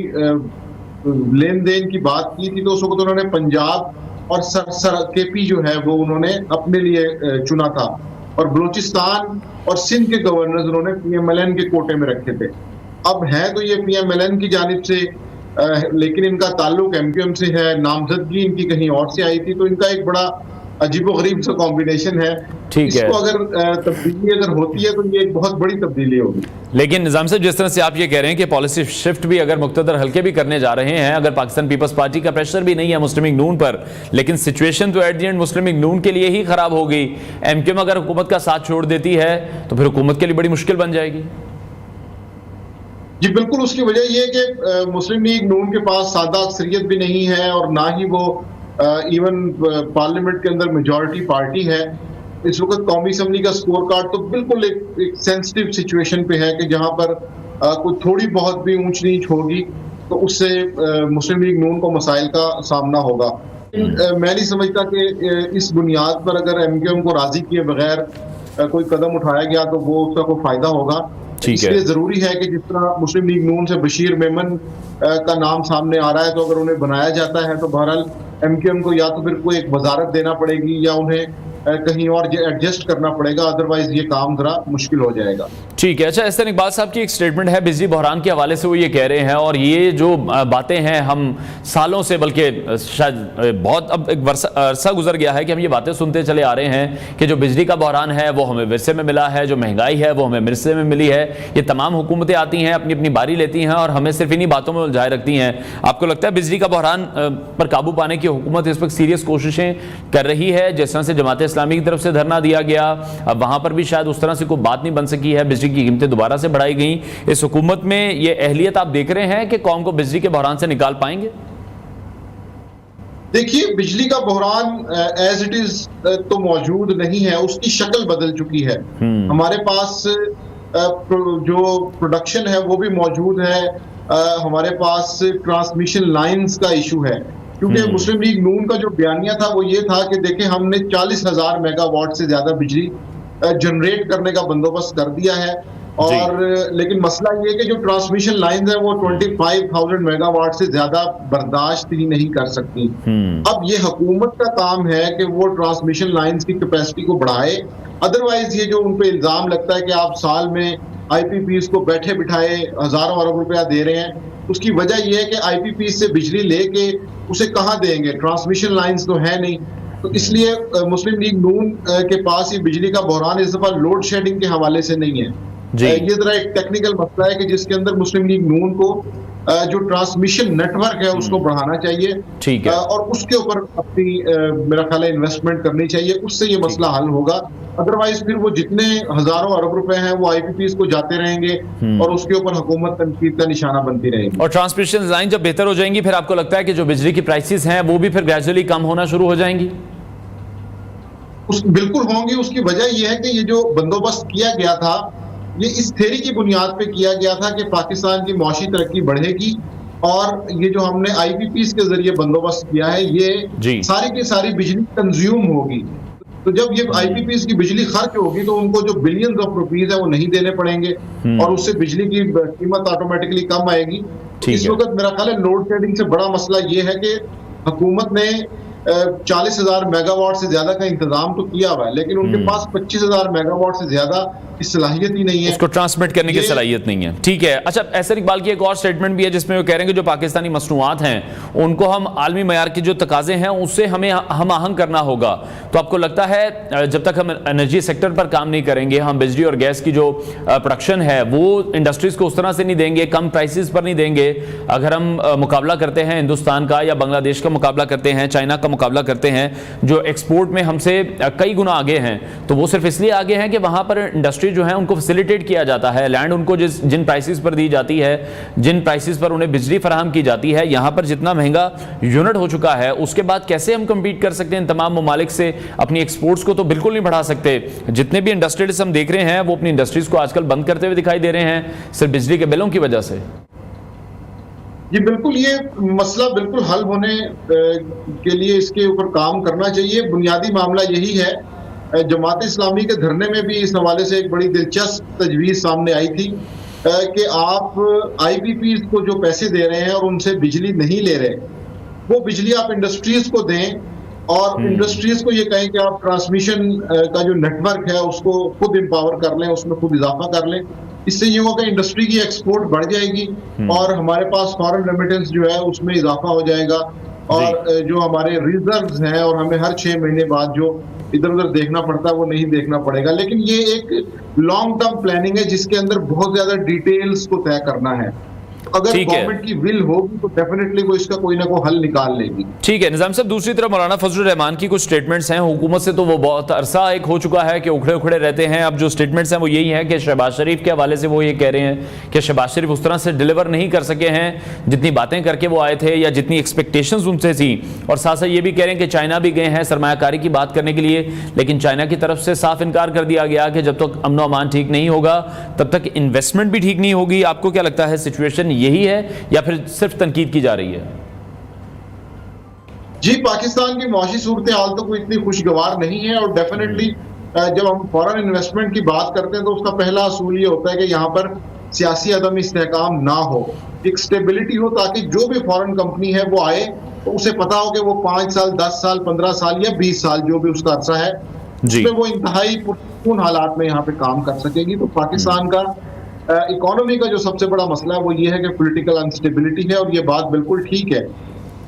لین دین کی بات کی تھی تو اس وقت انہوں نے پنجاب اور سر KP جو ہے وہ انہوں نے اپنے لیے چنا تھا، اور بلوچستان اور سندھ کے گورنرز انہوں نے PMLN کے کوٹے میں رکھے تھے۔ اب ہے تو یہ PMLN کی جانب سے، لیکن ان کا تعلق MQM سے ہے، نامزدگی ان کی کہیں اور سے آئی تھی، تو ان کا ایک بڑا عجیب و غریب سا کمبینیشن ہے۔ اس کو اگر تبدیلی اگر ہوتی ہے تو یہ ایک بہت بڑی تبدیلی ہوگی۔ لیکن نظام صاحب جس طرح سے آپ یہ کہہ رہے ہیں کہ پالیسی شفٹ بھی اگر مقتدر حلقے بھی کرنے جا رہے ہیں، اگر پاکستان پیپلز پارٹی کا پریشر بھی نہیں ہے مسلم لیگ نون پر، لیکن سچویشن تو at the end Muslim League Noon کے لیے ہی خراب ہوگی۔ MQM اگر حکومت کا ساتھ چھوڑ دیتی ہے تو پھر حکومت کے لیے بڑی مشکل بن جائے گی۔ جی بالکل، اس کی وجہ یہ ہے کہ مسلم لیگ نون کے پاس سادہ اکثریت بھی نہیں ہے اور نہ ہی وہ ایون پارلیمنٹ کے اندر میجورٹی پارٹی ہے۔ اس وقت قومی اسمبلی کا سکور کارڈ تو بالکل ایک سینسٹیو سچویشن پہ ہے کہ جہاں پر کوئی تھوڑی بہت بھی اونچ نیچ ہوگی تو اس سے مسلم لیگ نون کو مسائل کا سامنا ہوگا۔ میں نہیں سمجھتا کہ اس بنیاد پر اگر MQM کو راضی کیے بغیر کوئی قدم اٹھایا گیا تو وہ اس کا کوئی فائدہ ہوگا۔ ٹھیک ہے۔ اس لیے ضروری ہے کہ جس طرح مسلم لیگ نون سے بشیر میمن کا نام سامنے آ رہا ہے، تو اگر انہیں بنایا جاتا ہے تو بہرحال ایم کیو ایم کو یا تو پھر کوئی ایک وزارت دینا پڑے گی یا انہیں کہیں اور ایڈجسٹ کرنا پڑے گا، ادروائز یہ کام ذرا مشکل ہو جائے گا۔ ٹھیک ہے۔ اچھا، احسن اقبال صاحب کی ایک سٹیٹمنٹ ہے بجلی بحران کے حوالے سے، وہ یہ کہہ رہے ہیں، اور یہ جو باتیں ہیں ہم سالوں سے، بلکہ شاید بہت اب ایک عرصہ گزر گیا ہے کہ ہم یہ باتیں سنتے چلے آ رہے ہیں کہ جو بجلی کا بحران ہے وہ ہمیں ورثے میں ملا ہے، جو مہنگائی ہے وہ ہمیں ورثے میں ملی ہے، یہ تمام حکومتیں آتی ہیں، اپنی اپنی باری لیتی ہیں اور ہمیں صرف انہی باتوں میں الجھائے رکھتی ہیں۔ آپ کو لگتا ہے بجلی کا بحران پر قابو پانے کی حکومت اس وقت سیریس کوششیں کر رہی ہے؟ جس طرح سے جماعت اسلامی کی طرف سے دھرنا دیا گیا، اب وہاں پر بھی شاید اس طرح سے کوئی بات نہیں بن سکی ہے، بجلی کی قیمتیں دوبارہ سے بڑھائی گئیں، اس حکومت میں یہ اہلیت آپ دیکھ رہے ہیں کہ قوم کو بجلی کے بحران سے نکال پائیں گے؟ دیکھیے، بجلی کا بحران ایز اٹ از تو موجود نہیں ہے، اس کی شکل بدل چکی ہے۔ ہمارے پاس جو پروڈکشن ہے وہ بھی موجود ہے، ہمارے پاس ٹرانسمیشن لائنز کا ایشو ہے، کیونکہ مسلم لیگ نون کا جو بیانیہ تھا وہ یہ تھا کہ دیکھیں ہم نے 40,000 میگا واٹ سے زیادہ بجلی جنریٹ کرنے کا بندوبست کر دیا ہے، اور لیکن مسئلہ یہ کہ جو ٹرانسمیشن لائنز ہیں وہ 25,000 میگا واٹ سے زیادہ برداشت ہی نہیں کر سکتی۔ اب یہ حکومت کا کام ہے کہ وہ ٹرانسمیشن لائنز کی کیپیسٹی کو بڑھائے، ادروائز یہ جو ان پہ الزام لگتا ہے کہ آپ سال میں آئی پی پیز کو بیٹھے بٹھائے ہزاروں ارب روپیہ دے رہے ہیں، اس کی وجہ یہ ہے کہ آئی پی پیز سے بجلی لے کے اسے کہاں دیں گے، ٹرانسمیشن لائنز تو ہے نہیں۔ تو اس لیے مسلم لیگ نون کے پاس یہ بجلی کا بحران اس دفعہ لوڈ شیڈنگ کے حوالے سے نہیں ہے، یہ ذرا ایک ٹیکنیکل مسئلہ ہے کہ جس کے اندر مسلم لیگ نون کو جو ٹرانسمیشن نیٹ ورک ہے اس کو بڑھانا چاہیے اور اس کے اوپر اپنی میرا خیال ہے انویسٹمنٹ کرنی چاہیے، اس سے یہ مسئلہ حل ہوگا۔ ادروائز پھر وہ جتنے ہزاروں ارب روپے ہیں وہ آئی پی پیز کو جاتے رہیں گے اور اس کے اوپر حکومت تنقید کا نشانہ بنتی رہے گی۔ اور ٹرانسمیشن لائن جب بہتر ہو جائیں گی پھر آپ کو لگتا ہے کہ جو بجلی کی پرائسز ہیں وہ بھی پھر گریجولی کم ہونا شروع ہو جائیں گی؟ بالکل ہوں گی۔ اس کی وجہ یہ ہے کہ یہ جو بندوبست کیا گیا تھا یہ اس تھیوری کی بنیاد پہ کیا گیا تھا کہ پاکستان کی معاشی ترقی بڑھے گی، اور یہ جو ہم نے آئی پی پیز کے ذریعے بندوبست کیا ہے یہ ساری کی ساری بجلی کنزیوم ہوگی۔ تو جب یہ آئی پی پیز کی بجلی خرچ ہوگی تو ان کو جو بلینز آف روپیز ہے وہ نہیں دینے پڑیں گے اور اس سے بجلی کی قیمت آٹومیٹکلی کم آئے گی۔ اس وقت میرا خیال ہے لوڈ شیڈنگ سے بڑا مسئلہ یہ ہے کہ حکومت نے 40,000 میگا واٹ سے زیادہ کا انتظام تو کیا ہوا ہے، لیکن ان کے پاس 25,000 میگا واٹ سے زیادہ کی صلاحیت ہی نہیں ہے، اس کو ٹرانسمٹ کرنے کی صلاحیت نہیں ہے۔ ٹھیک ہے۔ اچھا، احسن اقبال کی ایک اور سٹیٹمنٹ بھی ہے جس میں وہ کہہ رہے ہیں کہ جو پاکستانی مصنوعات ہیں ان کو ہم عالمی معیار کے جو تقاضے ہیں اس سے ہمیں ہم آہنگ کرنا ہوگا۔ تو آپ کو لگتا ہے جب تک ہم انرجی سیکٹر پر کام نہیں کریں گے، ہم بجلی اور گیس کی جو پروڈکشن ہے وہ انڈسٹریز کو اس طرح سے نہیں دیں گے، کم پرائسز پر نہیں دیں گے، اگر ہم مقابلہ کرتے ہیں ہندوستان کا یا بنگلہ دیش کا مقابلہ کرتے ہیں، چائنا کا مقابلہ کرتے ہیں جو ایکسپورٹ میں ہم سے کئی گنا آگے ہیں، تو وہ صرف اس لیے آگے ہیں کہ وہاں پر انڈسٹری جو ہیں ان کو فیسیلیٹیٹ کیا جاتا ہے، لینڈ ان کو جن پرائسز پر دی جاتی ہے، جن پرائسز پر انہیں بجلی فراہم کی جاتی ہے، یہاں پر جتنا مہنگا یونٹ ہو چکا ہے اس کے بعد کیسے ہم کمپیٹ کر سکتے ہیں ان تمام ممالک سے؟ اپنی ایکسپورٹس کو تو بالکل نہیں بڑھا سکتے۔ جتنے بھی انڈسٹریز ہم دیکھ رہے ہیں وہ اپنی انڈسٹریز کو آج کل بند کرتے ہوئے دکھائی دے رہے ہیں صرف بجلی کے بلوں کی وجہ سے۔ جی بالکل، یہ مسئلہ بالکل حل ہونے کے لیے اس کے اوپر کام کرنا چاہیے۔ بنیادی معاملہ یہی ہے، جماعت اسلامی کے دھرنے میں بھی اس حوالے سے ایک بڑی دلچسپ تجویز سامنے آئی تھی کہ آپ آئی پی پیز کو جو پیسے دے رہے ہیں اور ان سے بجلی نہیں لے رہے، وہ بجلی آپ انڈسٹریز کو دیں اور انڈسٹریز کو یہ کہیں کہ آپ ٹرانسمیشن کا جو نیٹ ورک ہے اس کو خود امپاور کر لیں، اس میں خود اضافہ کر لیں۔ اس سے یہ ہوگا کہ انڈسٹری کی ایکسپورٹ بڑھ جائے گی اور ہمارے پاس فارن ریمیٹنس جو ہے اس میں اضافہ ہو جائے گا، اور جو ہمارے ریزروز ہیں اور ہمیں ہر 6 مہینے بعد جو ادھر ادھر دیکھنا پڑتا ہے وہ نہیں دیکھنا پڑے گا۔ لیکن یہ ایک لانگ ٹرم پلاننگ ہے جس کے اندر بہت زیادہ ڈیٹیلز کو طے کرنا ہے۔ اگر گورنمنٹ کی ول ہوگی تو ڈیفینیٹلی وہ اس کا کوئی نہ کوئی حل نکال لے گی۔ ٹھیک ہے نظام صاحب، دوسری طرف مولانا فضل الرحمان کی کچھ سٹیٹمنٹس ہیں حکومت سے، تو وہ بہت عرصہ ایک ہو چکا ہے کہ اکھڑے اکھڑے رہتے ہیں۔ اب جو سٹیٹمنٹس ہیں وہ یہی ہیں کہ شہباز شریف کے حوالے سے وہ یہ کہہ رہے ہیں کہ شہباز شریف اس طرح سے ڈیلیور نہیں کر سکے ہیں جتنی باتیں کر کے وہ آئے تھے یا جتنی ایکسپیکٹیشنز ان سے تھیں، اور ساتھ ساتھ یہ بھی کہہ رہے ہیں کہ چائنا بھی گئے ہیں سرمایہ کاری کی بات کرنے کے لیے، لیکن چائنا کی طرف سے صاف انکار کر دیا گیا کہ جب تک امن و امان ٹھیک نہیں ہوگا تب تک انویسٹمنٹ بھی ٹھیک نہیں ہوگی۔ آپ کو کیا لگتا ہے سچویشن یہی ہے یا پھر صرف تنقید کی جا رہی ہے؟ جی، پاکستان کی معاشی صورتحال تو کوئی اتنی خوشگوار نہیں ہے، اور ڈیفینیٹلی جب ہم فورن انویسٹمنٹ کی بات کرتے ہیں تو اس کا پہلا اصول یہ ہوتا ہے کہ یہاں پر سیاسی عدم استحکام نہ ہو, ایک سٹیبلٹی ہو, تاکہ جو بھی فورن کمپنی ہے وہ آئے تو اسے پتا ہو کہ وہ 5 سال 10 سال 15 سال یا 20 سال جو بھی اس کا عرصہ ہے اس میں وہ انتہائی پرسکون حالات میں یہاں پہ کام کر سکے گی. تو پاکستان کا اکانومی کا جو سب سے بڑا مسئلہ ہے وہ یہ ہے کہ پولیٹیکل انسٹیبلٹی ہے, اور یہ بات بالکل ٹھیک ہے.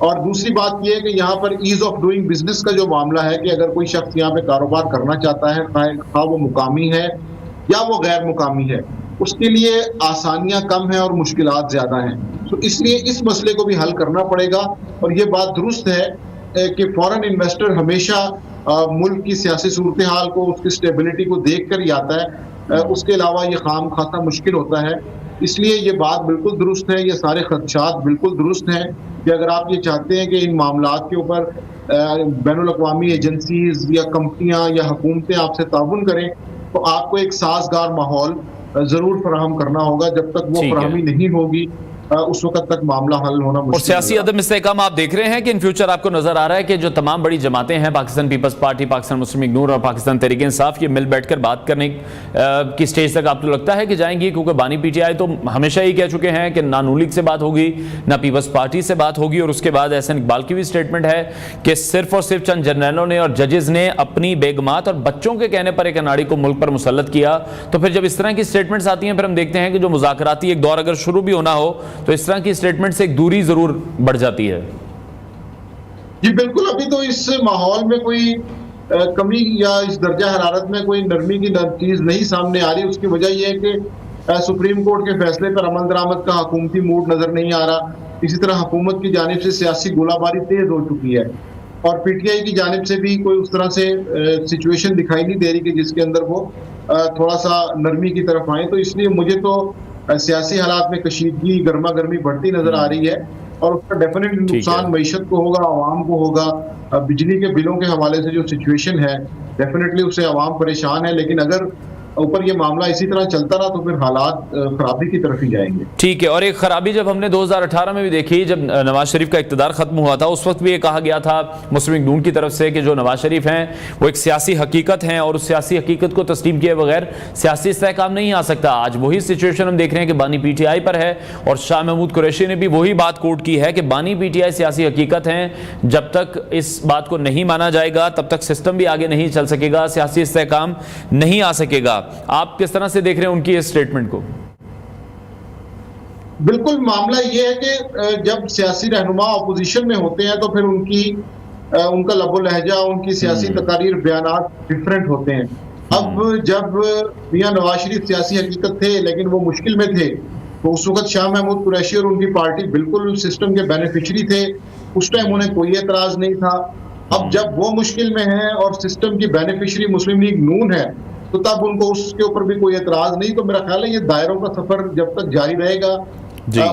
اور دوسری بات یہ ہے کہ یہاں پر ایز آف ڈوئنگ بزنس کا جو معاملہ ہے کہ اگر کوئی شخص یہاں پہ کاروبار کرنا چاہتا ہے, خواہ وہ مقامی ہے یا وہ غیر مقامی ہے, اس کے لیے آسانیاں کم ہیں اور مشکلات زیادہ ہیں. تو اس لیے اس مسئلے کو بھی حل کرنا پڑے گا. اور یہ بات درست ہے کہ فورن انویسٹر ہمیشہ ملک کی سیاسی صورتحال کو, اس کی سٹیبلٹی کو دیکھ کر ہی آتا ہے, اس کے علاوہ یہ خام خاصا مشکل ہوتا ہے. اس لیے یہ بات بالکل درست ہے, یہ سارے خدشات بالکل درست ہیں کہ اگر آپ یہ چاہتے ہیں کہ ان معاملات کے اوپر بین الاقوامی ایجنسیز یا کمپنیاں یا حکومتیں آپ سے تعاون کریں تو آپ کو ایک سازگار ماحول ضرور فراہم کرنا ہوگا. جب تک وہ فراہمی نہیں ہوگی اس وقت تک معاملہ حل ہونا مشکل. اور سیاسی عدم استحکام آپ دیکھ رہے ہیں کہ ان فیوچر آپ کو نظر آ رہا ہے کہ جو تمام بڑی جماعتیں ہیں, پاکستان پیپلز پارٹی, پاکستان مسلم لیگ نون اور پاکستان تحریک انصاف, یہ مل بیٹھ کر بات کرنے کی سٹیج تک آپ کو لگتا ہے کہ جائیں گی؟ کیونکہ بانی پی ٹی آئی تو ہمیشہ ہی کہہ چکے ہیں کہ نہ نون لیگ سے بات ہوگی نہ پیپلز پارٹی سے بات ہوگی. اور اس کے بعد احسن اقبال کی بھی سٹیٹمنٹ ہے کہ صرف اور صرف چند جرنیلوں نے اور ججز نے اپنی بیگمات اور بچوں کے کہنے پر ایک اناڑی کو ملک پر مسلط کیا. تو پھر جب اس طرح کی سٹیٹمنٹس آتی ہیں پھر ہم دیکھتے ہیں کہ جو مذاکراتی ایک دور اگر شروع بھی ہونا ہو تو اس طرح کی سٹیٹمنٹ سے ایک دوری ضرور بڑھ جاتی ہے. جی بالکل, ابھی تو اس ماحول میں کوئی کمی یا اس درجہ حرارت میں کوئی نرمی کی چیز نہیں سامنے آ رہی. اس کی وجہ یہ ہے کہ سپریم کورٹ کے فیصلے پر عمل درآمد کا حکومتی موڈ نظر نہیں آ رہا. اسی طرح حکومت کی جانب سے سیاسی گولہ باری تیز ہو چکی ہے, اور پی ٹی آئی کی جانب سے بھی کوئی اس طرح سے سچویشن دکھائی نہیں دے رہی کہ جس کے اندر وہ تھوڑا سا نرمی کی طرف آئیں. تو اس لیے مجھے تو سیاسی حالات میں کشیدگی, گرما گرمی بڑھتی نظر آ رہی ہے, اور اس کا ڈیفینیٹلی نقصان معیشت کو ہوگا, عوام کو ہوگا. بجلی کے بلوں کے حوالے سے جو سچویشن ہے ڈیفینیٹلی اس سے عوام پریشان ہے, لیکن اگر اوپر یہ معاملہ اسی طرح چلتا رہا تو پھر حالات خرابی کی طرف ہی جائیں گے. ٹھیک ہے. اور ایک خرابی جب ہم نے 2018 میں بھی دیکھی, جب نواز شریف کا اقتدار ختم ہوا تھا, اس وقت بھی یہ کہا گیا تھا مسلم لیگ نون کی طرف سے کہ جو نواز شریف ہیں وہ ایک سیاسی حقیقت ہیں اور اس سیاسی حقیقت کو تسلیم کیے بغیر سیاسی استحکام نہیں آ سکتا. آج وہی سچویشن ہم دیکھ رہے ہیں کہ بانی پی ٹی آئی پر ہے, اور شاہ محمود قریشی نے بھی وہی بات کوٹ کی ہے کہ بانی پی ٹی آئی سیاسی حقیقت ہیں, جب تک اس بات کو نہیں مانا جائے گا تب تک سسٹم بھی آگے نہیں چل سکے گا, سیاسی استحکام نہیں آ سکے گا. آپ کس طرح سے دیکھ رہے ہیں ان کی اس سٹیٹمنٹ کو؟ بالکل, معاملہ یہ ہے کہ جب سیاسی رہنما اپوزیشن میں ہوتے ہیں تو پھر ان کا لب و لہجہ, ان کی سیاسی تقاریر, بیانات ڈیفرنٹ ہوتے ہیں. اب جب میاں نواز شریف سیاسی حقیقت تھے لیکن وہ مشکل میں تھے, تو اس وقت شاہ محمود قریشی اور ان کی پارٹی بالکل سسٹم کے بینیفیشری تھے, اس ٹائم انہیں کوئی اعتراض نہیں تھا. اب جب وہ مشکل میں ہیں اور سسٹم کی بینیفیشری مسلم لیگ نون ہے تو تب ان کو اس کے اوپر بھی کوئی اعتراض نہیں. تو میرا خیال ہے یہ دائروں کا سفر جب تک جاری رہے گا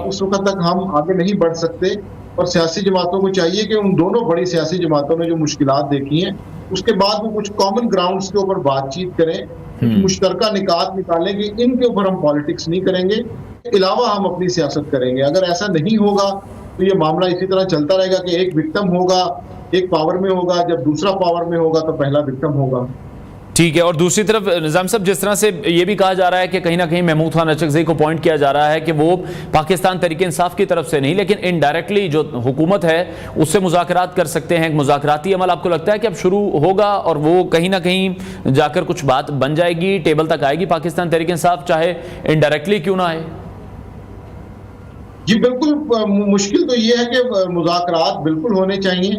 اس وقت تک ہم آگے نہیں بڑھ سکتے. اور سیاسی جماعتوں کو چاہیے کہ ان دونوں بڑی سیاسی جماعتوں نے جو مشکلات دیکھی ہیں اس کے بعد وہ کچھ کامن گراؤنڈز کے اوپر بات چیت کریں, مشترکہ نکات نکالیں گے, ان کے اوپر ہم پالیٹکس نہیں کریں گے, علاوہ ہم اپنی سیاست کریں گے. اگر ایسا نہیں ہوگا تو یہ معاملہ اسی طرح چلتا رہے گا کہ ایک وکٹم ہوگا, ایک پاور میں ہوگا, جب دوسرا پاور میں ہوگا تو پہلا وکٹم ہوگا. ٹھیک ہے. اور دوسری طرف نظام صاحب, جس طرح سے یہ بھی کہا جا رہا ہے کہ کہیں نہ کہیں محمود خان اچکزئی کو پوائنٹ کیا جا رہا ہے کہ وہ پاکستان تحریک انصاف کی طرف سے نہیں لیکن انڈائریکٹلی جو حکومت ہے اس سے مذاکرات کر سکتے ہیں, مذاکراتی عمل آپ کو لگتا ہے کہ اب شروع ہوگا اور وہ کہیں نہ کہیں جا کر کچھ بات بن جائے گی, ٹیبل تک آئے گی پاکستان تحریک انصاف, چاہے انڈائریکٹلی کیوں نہ آئے؟ جی بالکل, مشکل تو یہ ہے کہ مذاکرات بالکل ہونے چاہیے,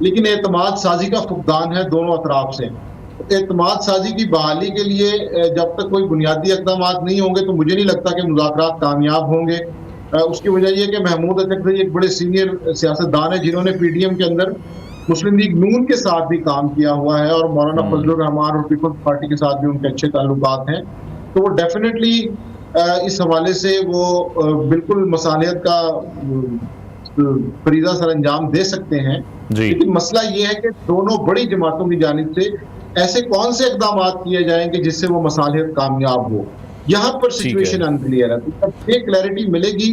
لیکن اعتماد سازی کا فقدان ہے دونوں اطراف سے. اعتماد سازی کی بحالی کے لیے جب تک کوئی بنیادی اقدامات نہیں ہوں گے تو مجھے نہیں لگتا کہ مذاکرات کامیاب ہوں گے. اس کی وجہ یہ کہ محمود اچکزئی ایک بڑے سینئر سیاستدان ہیں جنہوں نے پی ڈی ایم کے اندر مسلم لیگ نون کے ساتھ بھی کام کیا ہوا ہے, اور مولانا فضل الرحمان اور پیپلز پارٹی کے ساتھ بھی ان کے اچھے تعلقات ہیں. تو وہ ڈیفینیٹلی اس حوالے سے وہ بالکل مصالحت کا فریضہ سر انجام دے سکتے ہیں. لیکن مسئلہ یہ ہے کہ دونوں بڑی جماعتوں کی جانب سے ایسے کون سے اقدامات کیے جائیں کہ جس سے وہ مصالحت کامیاب ہو, یہاں پر سچویشن انکلیئر ہے. تو جب یہ کلیئرٹی ملے گی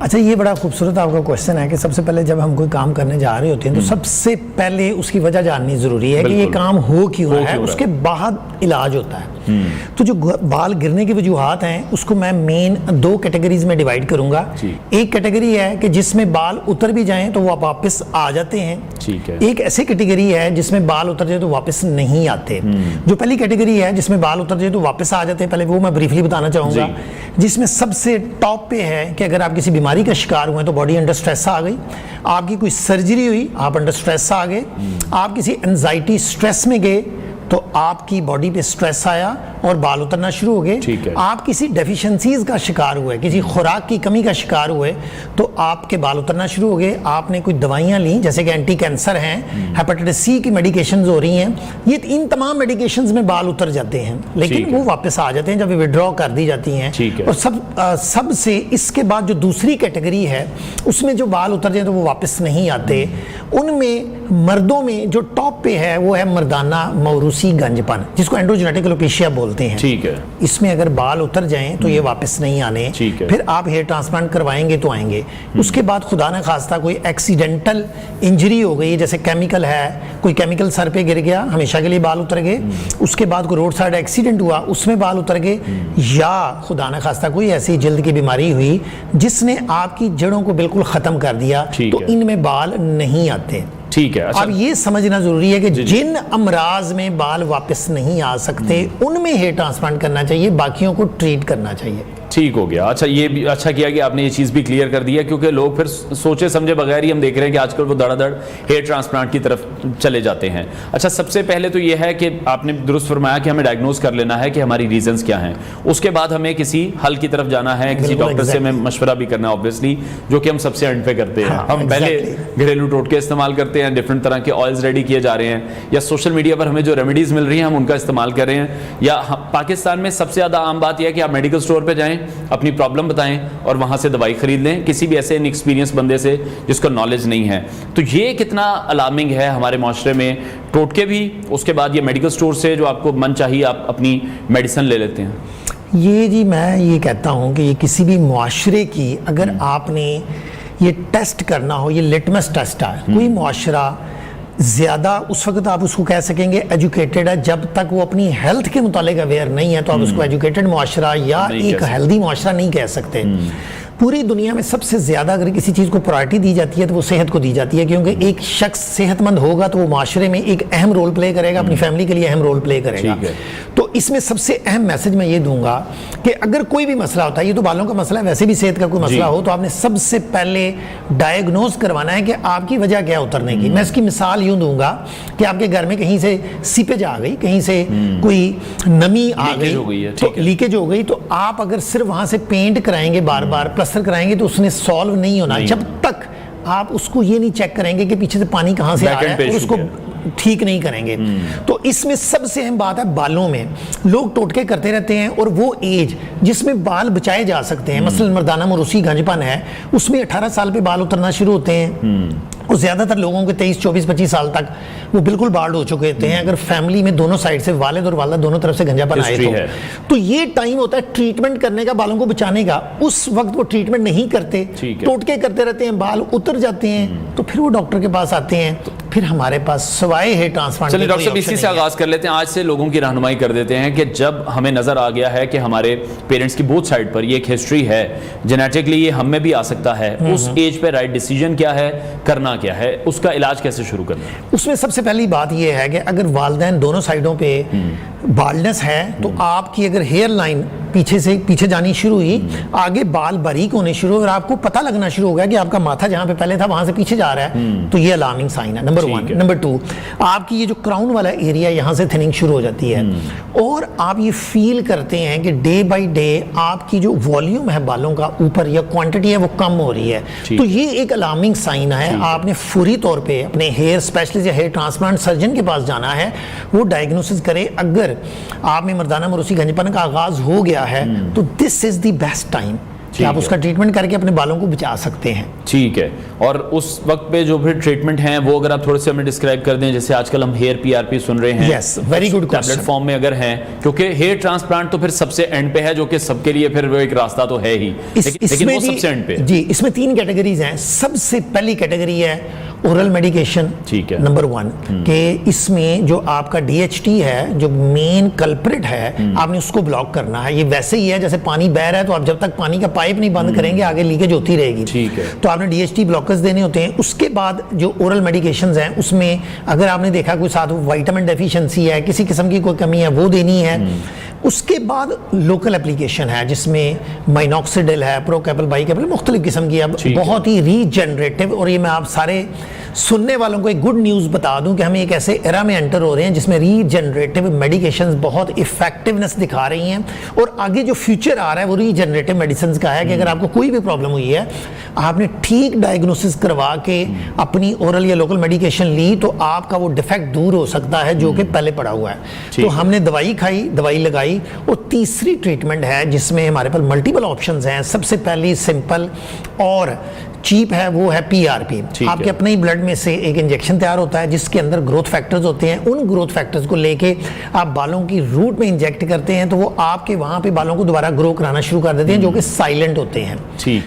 اچھا یہ بڑا خوبصورت آپ کا کوشچن ہے کہ سب سے پہلے جب ہم کوئی کام کرنے جا رہے ہوتے ہیں تو سب سے پہلے اس کی وجہ جاننی ضروری ہے کہ یہ کام ہو کیوں رہا ہے, اس کے بعد علاج ہوتا ہے. تو جو بال گرنے کی وجوہات ہیں اس کو میں مین 2 کیٹیگریز میں ڈیوائڈ کروں گا. ایک کیٹیگری ہے کہ جس میں بال اتر بھی جائیں تو وہ واپس آ جاتے ہیں. ایک ایسی کیٹیگری ہے جس میں بال اتر جائے تو واپس نہیں آتے. جو پہلی کیٹیگری ہے جس میں بال اتر جائے تو واپس آ جاتے ہیں, پہلے وہ میں بریفلی بتانا چاہوں گا, جس میں سب سے ٹاپ پہ ہے کہ اگر آپ کسی بیماری کا شکار ہوئے تو باڈی انڈر سٹریس آ گئی, آپ کی کوئی سرجری ہوئی آپ انڈر سٹریس آ گئے, آپ کسی انزائٹی سٹریس میں گئے تو آپ کی باڈی پہ سٹریس آیا اور بال اترنا شروع ہو گئے. آپ کسی ڈیفیشنسیز کا شکار ہوئے, کسی خوراک کی کمی کا شکار ہوئے تو آپ کے بال اترنا شروع ہو گئے. آپ نے کوئی دوائیاں لیں جیسے کہ اینٹی کینسر ہیں, ہیپیٹائٹس سی کی میڈیکیشنز ہو رہی ہیں, یہ ان تمام میڈیکیشنز میں بال اتر جاتے ہیں لیکن وہ واپس آ جاتے ہیں جب وڈرا کر دی جاتی ہیں. اور سب سے اس کے بعد جو دوسری کیٹیگری ہے اس میں جو بال اتر جائیں تو وہ واپس نہیں آتے. ان میں مردوں میں جو ٹاپ پہ ہے وہ ہے مردانہ موروثی گنج پن, جس کو اینڈروجینیٹک الوپیشیا بولتے ہیں. اس میں اگر بال اتر جائیں تو یہ واپس نہیں آنے. پھر آپ ہیئر ٹرانسپلانٹ کروائیں گے تو آئیں گے. اس کے بعد خدا نہ خواستہ کوئی ایکسیڈنٹل انجری ہو گئی, جیسے کیمیکل ہے, کوئی کیمیکل سر پہ گر گیا ہمیشہ کے لیے بال اتر گئے. اس کے بعد کوئی روڈ سائڈ ایکسیڈنٹ ہوا اس میں بال اتر گئے, یا خدا نہ خواستہ کوئی ایسی جلد کی بیماری ہوئی جس نے آپ کی جڑوں کو بالکل ختم کر دیا تو ان میں بال نہیں آتے. ٹھیک ہے. اب یہ سمجھنا ضروری ہے کہ جن امراض میں بال واپس نہیں آ سکتے ان میں ہیئر ٹرانسپلانٹ کرنا چاہیے, باقیوں کو ٹریٹ کرنا چاہیے. ٹھیک ہو گیا. اچھا یہ بھی اچھا کیا کہ آپ نے یہ چیز بھی کلیئر کر دی ہے, کیونکہ لوگ پھر سوچے سمجھے بغیر ہی ہم دیکھ رہے ہیں کہ آج کل وہ دڑا دڑ ہیئر ٹرانسپلانٹ کی طرف چلے جاتے ہیں. اچھا سب سے پہلے تو یہ ہے کہ آپ نے درست فرمایا کہ ہمیں ڈائگنوز کر لینا ہے کہ ہماری ریزنز کیا ہیں, اس کے بعد ہمیں کسی حل کی طرف جانا ہے, کسی ڈاکٹر سے ہمیں مشورہ بھی کرنا ہے اوبویسلی, جو کہ ہم سب سے اینڈ پہ کرتے ہیں. ہم پہلے گھریلو ٹوٹکے استعمال کرتے ہیں, ڈفرنٹ طرح کے آئلز ریڈی کیے جا رہے ہیں, یا سوشل میڈیا پر ہمیں جو ریمیڈیز مل رہی ہیں ہم ان کا استعمال کر رہے ہیں, یا پاکستان میں سب سے زیادہ عام بات یہ ہے کہ آپ میڈیکل اسٹور پہ جائیں, اپنی پرابلم بتائیں اور وہاں سے دوائی خرید لیں کسی بھی ایسے انیکسپیرینس بندے سے جس کو نالج نہیں ہے. تو یہ کتنا الارمنگ ہے ہمارے معاشرے میں, ٹوٹکے بھی, اس کے بعد یہ میڈیکل اسٹور سے جو آپ کو من چاہیے آپ اپنی میڈیسن لے لیتے ہیں. یہ جی میں یہ کہتا ہوں کہ یہ کسی بھی معاشرے کی اگر آپ نے یہ ٹیسٹ کرنا ہو, یہ لٹمس ٹیسٹ ہے. کوئی معاشرہ زیادہ اس وقت آپ اس کو کہہ سکیں گے ایجوکیٹڈ ہے جب تک وہ اپنی ہیلتھ کے متعلق اویئر نہیں ہے, تو آپ اس کو ایجوکیٹڈ معاشرہ یا ایک ہیلدی معاشرہ نہیں کہہ سکتے. پوری دنیا میں سب سے زیادہ اگر کسی چیز کو پرائرٹی دی جاتی ہے تو وہ صحت کو دی جاتی ہے, کیونکہ ایک شخص صحت مند ہوگا تو وہ معاشرے میں ایک اہم رول پلے کرے گا, اپنی فیملی کے لیے اہم رول پلے کرے گا. تو اس میں سب سے اہم میسج میں یہ دوں گا کہ اگر کوئی بھی مسئلہ ہوتا ہے, یہ تو بالوں کا مسئلہ ہے, ویسے بھی صحت کا کوئی مسئلہ ہو تو آپ نے سب سے پہلے ڈائیگنوز کروانا ہے کہ آپ کی وجہ کیا اترنے کی. میں اس کی مثال یوں دوں گا کہ آپ کے گھر میں کہیں سے سیپیج آ گئی, کہیں سے کوئی نمی آ گئی, لیکیج ہو گئی, تو آپ اگر صرف وہاں سے پینٹ کرائیں گے, بار بار پلسٹر کرائیں گے تو اس نے سالو نہیں ہونا جب تک آپ اس کو یہ نہیں چیک کریں گے کہ پیچھے سے پانی کہاں سے آ رہا ہے اور اس کو ٹھیک نہیں کریں گے. تو اس میں سب سے اہم بات ہے بالوں میں لوگ ٹوٹکے کرتے رہتے ہیں, اور وہ ایج جس میں بال بچائے جا سکتے ہیں, مثلا مردانہ موروثی گنج پن ہے, اس میں 18 سال پہ بال اترنا شروع ہوتے ہیں, اور زیادہ تر لوگوں کے 23, 24, 25 سال تک وہ بالکل بالڈ ہو چکے ہوتے ہیں. اگر فیملی میں دونوں سائڈ سے والد اور والدہ دونوں طرف سے گنجا پن آئے تو یہ ٹائم ہوتا ہے ٹریٹمنٹ کرنے کا, بالوں کو بچانے کا. اس وقت وہ ٹریٹمنٹ نہیں کرتے, ٹوٹکے کرتے رہتے ہیں, بال اتر جاتے ہیں, تو پھر وہ ڈاکٹر کے پاس آتے ہیں. پھر ہمارے پاس سوائے ہے ٹرانسپلانٹ. چلیے ڈاکٹر صاحب اسی سے آغاز کر لیتے ہیں, آج سے لوگوں کی رہنمائی کر دیتے ہیں کہ جب ہمیں نظر آ گیا ہے کہ ہمارے پیرنٹس کی بوتھ سائڈ پر یہ ایک ہسٹری ہے, جینیٹکلی یہ ہم میں بھی آ سکتا ہے, اس ایج پہ رائٹ ڈیسیجن کیا ہے, کرنا کیا ہے, اس کا علاج کیسے شروع کرنا ہے؟ اس میں سب سے پہلی بات یہ ہے کہ اگر والدین دونوں سائڈوں پہ بالڈنس ہے تو آپ کی اگر ہیئر لائن پیچھے جانی شروع ہوئی, آگے بال باریک ہونے شروع, اور آپ کو پتہ لگنا شروع ہو گیا کہ آپ کا ماتھا جہاں پہ پہلے تھا وہاں سے پیچھے جا رہا ہے, تو یہ الارمنگ سائن ہے نمبر 1. نمبر 2, آپ کی یہ جو کراؤن والا ایریا یہاں سے تھننگ شروع ہو جاتی ہے, اور آپ یہ فیل کرتے ہیں کہ ڈے بائی ڈے آپ کی جو والیوم ہے بالوں کا اوپر یا کوانٹٹی ہے وہ کم ہو رہی ہے, تو یہ ایک الارمنگ سائن ہے. آپ نے فوری طور پہ اپنے ہیئر اسپیشلسٹ یا ہیئر ٹرانسپلانٹ سرجن کے پاس جانا ہے, وہ ڈائگنوسس کرے. اگر آپ میں مردانہ موروثی گنج پن کا آغاز ہو گیا ہے تو دس از دی بیسٹ ٹائم کہ آپ اس کا ٹریٹمنٹ کر کے اپنے بالوں کو بچا سکتے ہیں. ٹھیک ہے. اور اس وقت پہ جو پھر ٹریٹمنٹ ہیں وہ اگر آپ تھوڑے سے ہمیں ڈسکرائب کر دیں, جیسے آج کل ہم ہیئر PRP سن رہے ہیں, yes very good tablet form میں اگر ہیں, کیونکہ ہیئر ٹرانسپلانٹ تو پھر سب سے اینڈ پہ ہے, جو کہ سب کے لیے پھر وہ ایک راستہ تو ہے ہی, لیکن وہ سب سے اینڈ پہ. جی اس میں 3 کیٹیگریز ہیں. سب سے پہلی کیٹیگری ہے اورل میڈیکیشن, نمبر 1, کہ اس میں جو آپ کا DHT ہے جو مین کلپریٹ ہے, آپ نے اس کو بلاک کرنا ہے. یہ ویسے ہی ہے جیسے پانی بہ رہا ہے, تو آپ جب تک پانی کا پائپ نہیں بند کریں گے آگے لیکیج ہوتی رہے گی. تو آپ نے DHT بلاکرز دینے ہوتے ہیں. اس کے بعد جو اورل میڈیکیشنز ہیں اس میں اگر آپ نے دیکھا کوئی ساتھ وائٹامن ڈیفیشنسی ہے, کسی قسم کی کوئی کمی ہے, وہ دینی ہے. اس کے بعد لوکل اپلیکیشن ہے جس میں مائنوکسیڈل ہے, پروکیپل, بائیکیپل, مختلف قسم کی, اب بہت ہی ریجنریٹو. اور یہ میں آپ سارے سننے والوں کو ایک گڈ نیوز بتا دوں کہ ہم ایک ایسے ایرا میں انٹر ہو رہے ہیں جس میں ریجنریٹو میڈیکیشنز بہت افیکٹونیس دکھا رہی ہیں. اور آگے جو فیوچر آ رہا ہے وہ ریجنریٹو میڈیسنز کا ہے کہ اگر آپ کو کوئی بھی پرابلم ہوئی ہے, آپ نے ٹھیک ڈائگنوسس کروا کے اپنی اورل یا لوکل میڈیکیشن لی, تو آپ کا وہ ڈیفیکٹ دور ہو سکتا ہے جو کہ پہلے پڑا ہوا ہے. تو ہم نے دوائی کھائی, دوائی لگائی. اور تیسری ٹریٹمنٹ ہے جس میں ہمارے پاس ملٹیپل آپشنز ہیں. سب سے پہلی سمپل اور چیپ ہے, وہ ہے PRP. آپ کے اپنے ہی بلڈ میں سے ایک انجیکشن تیار ہوتا ہے جس کے اندر گروتھ فیکٹرز ہوتے ہیں. ان گروتھ فیکٹرز کو لے کے آپ بالوں کی روٹ میں انجیکٹ کرتے ہیں, تو وہ آپ کے وہاں پہ بالوں کو دوبارہ گرو کرانا شروع کر دیتے ہیں, جو کہ سائلنٹ ہوتے ہیں.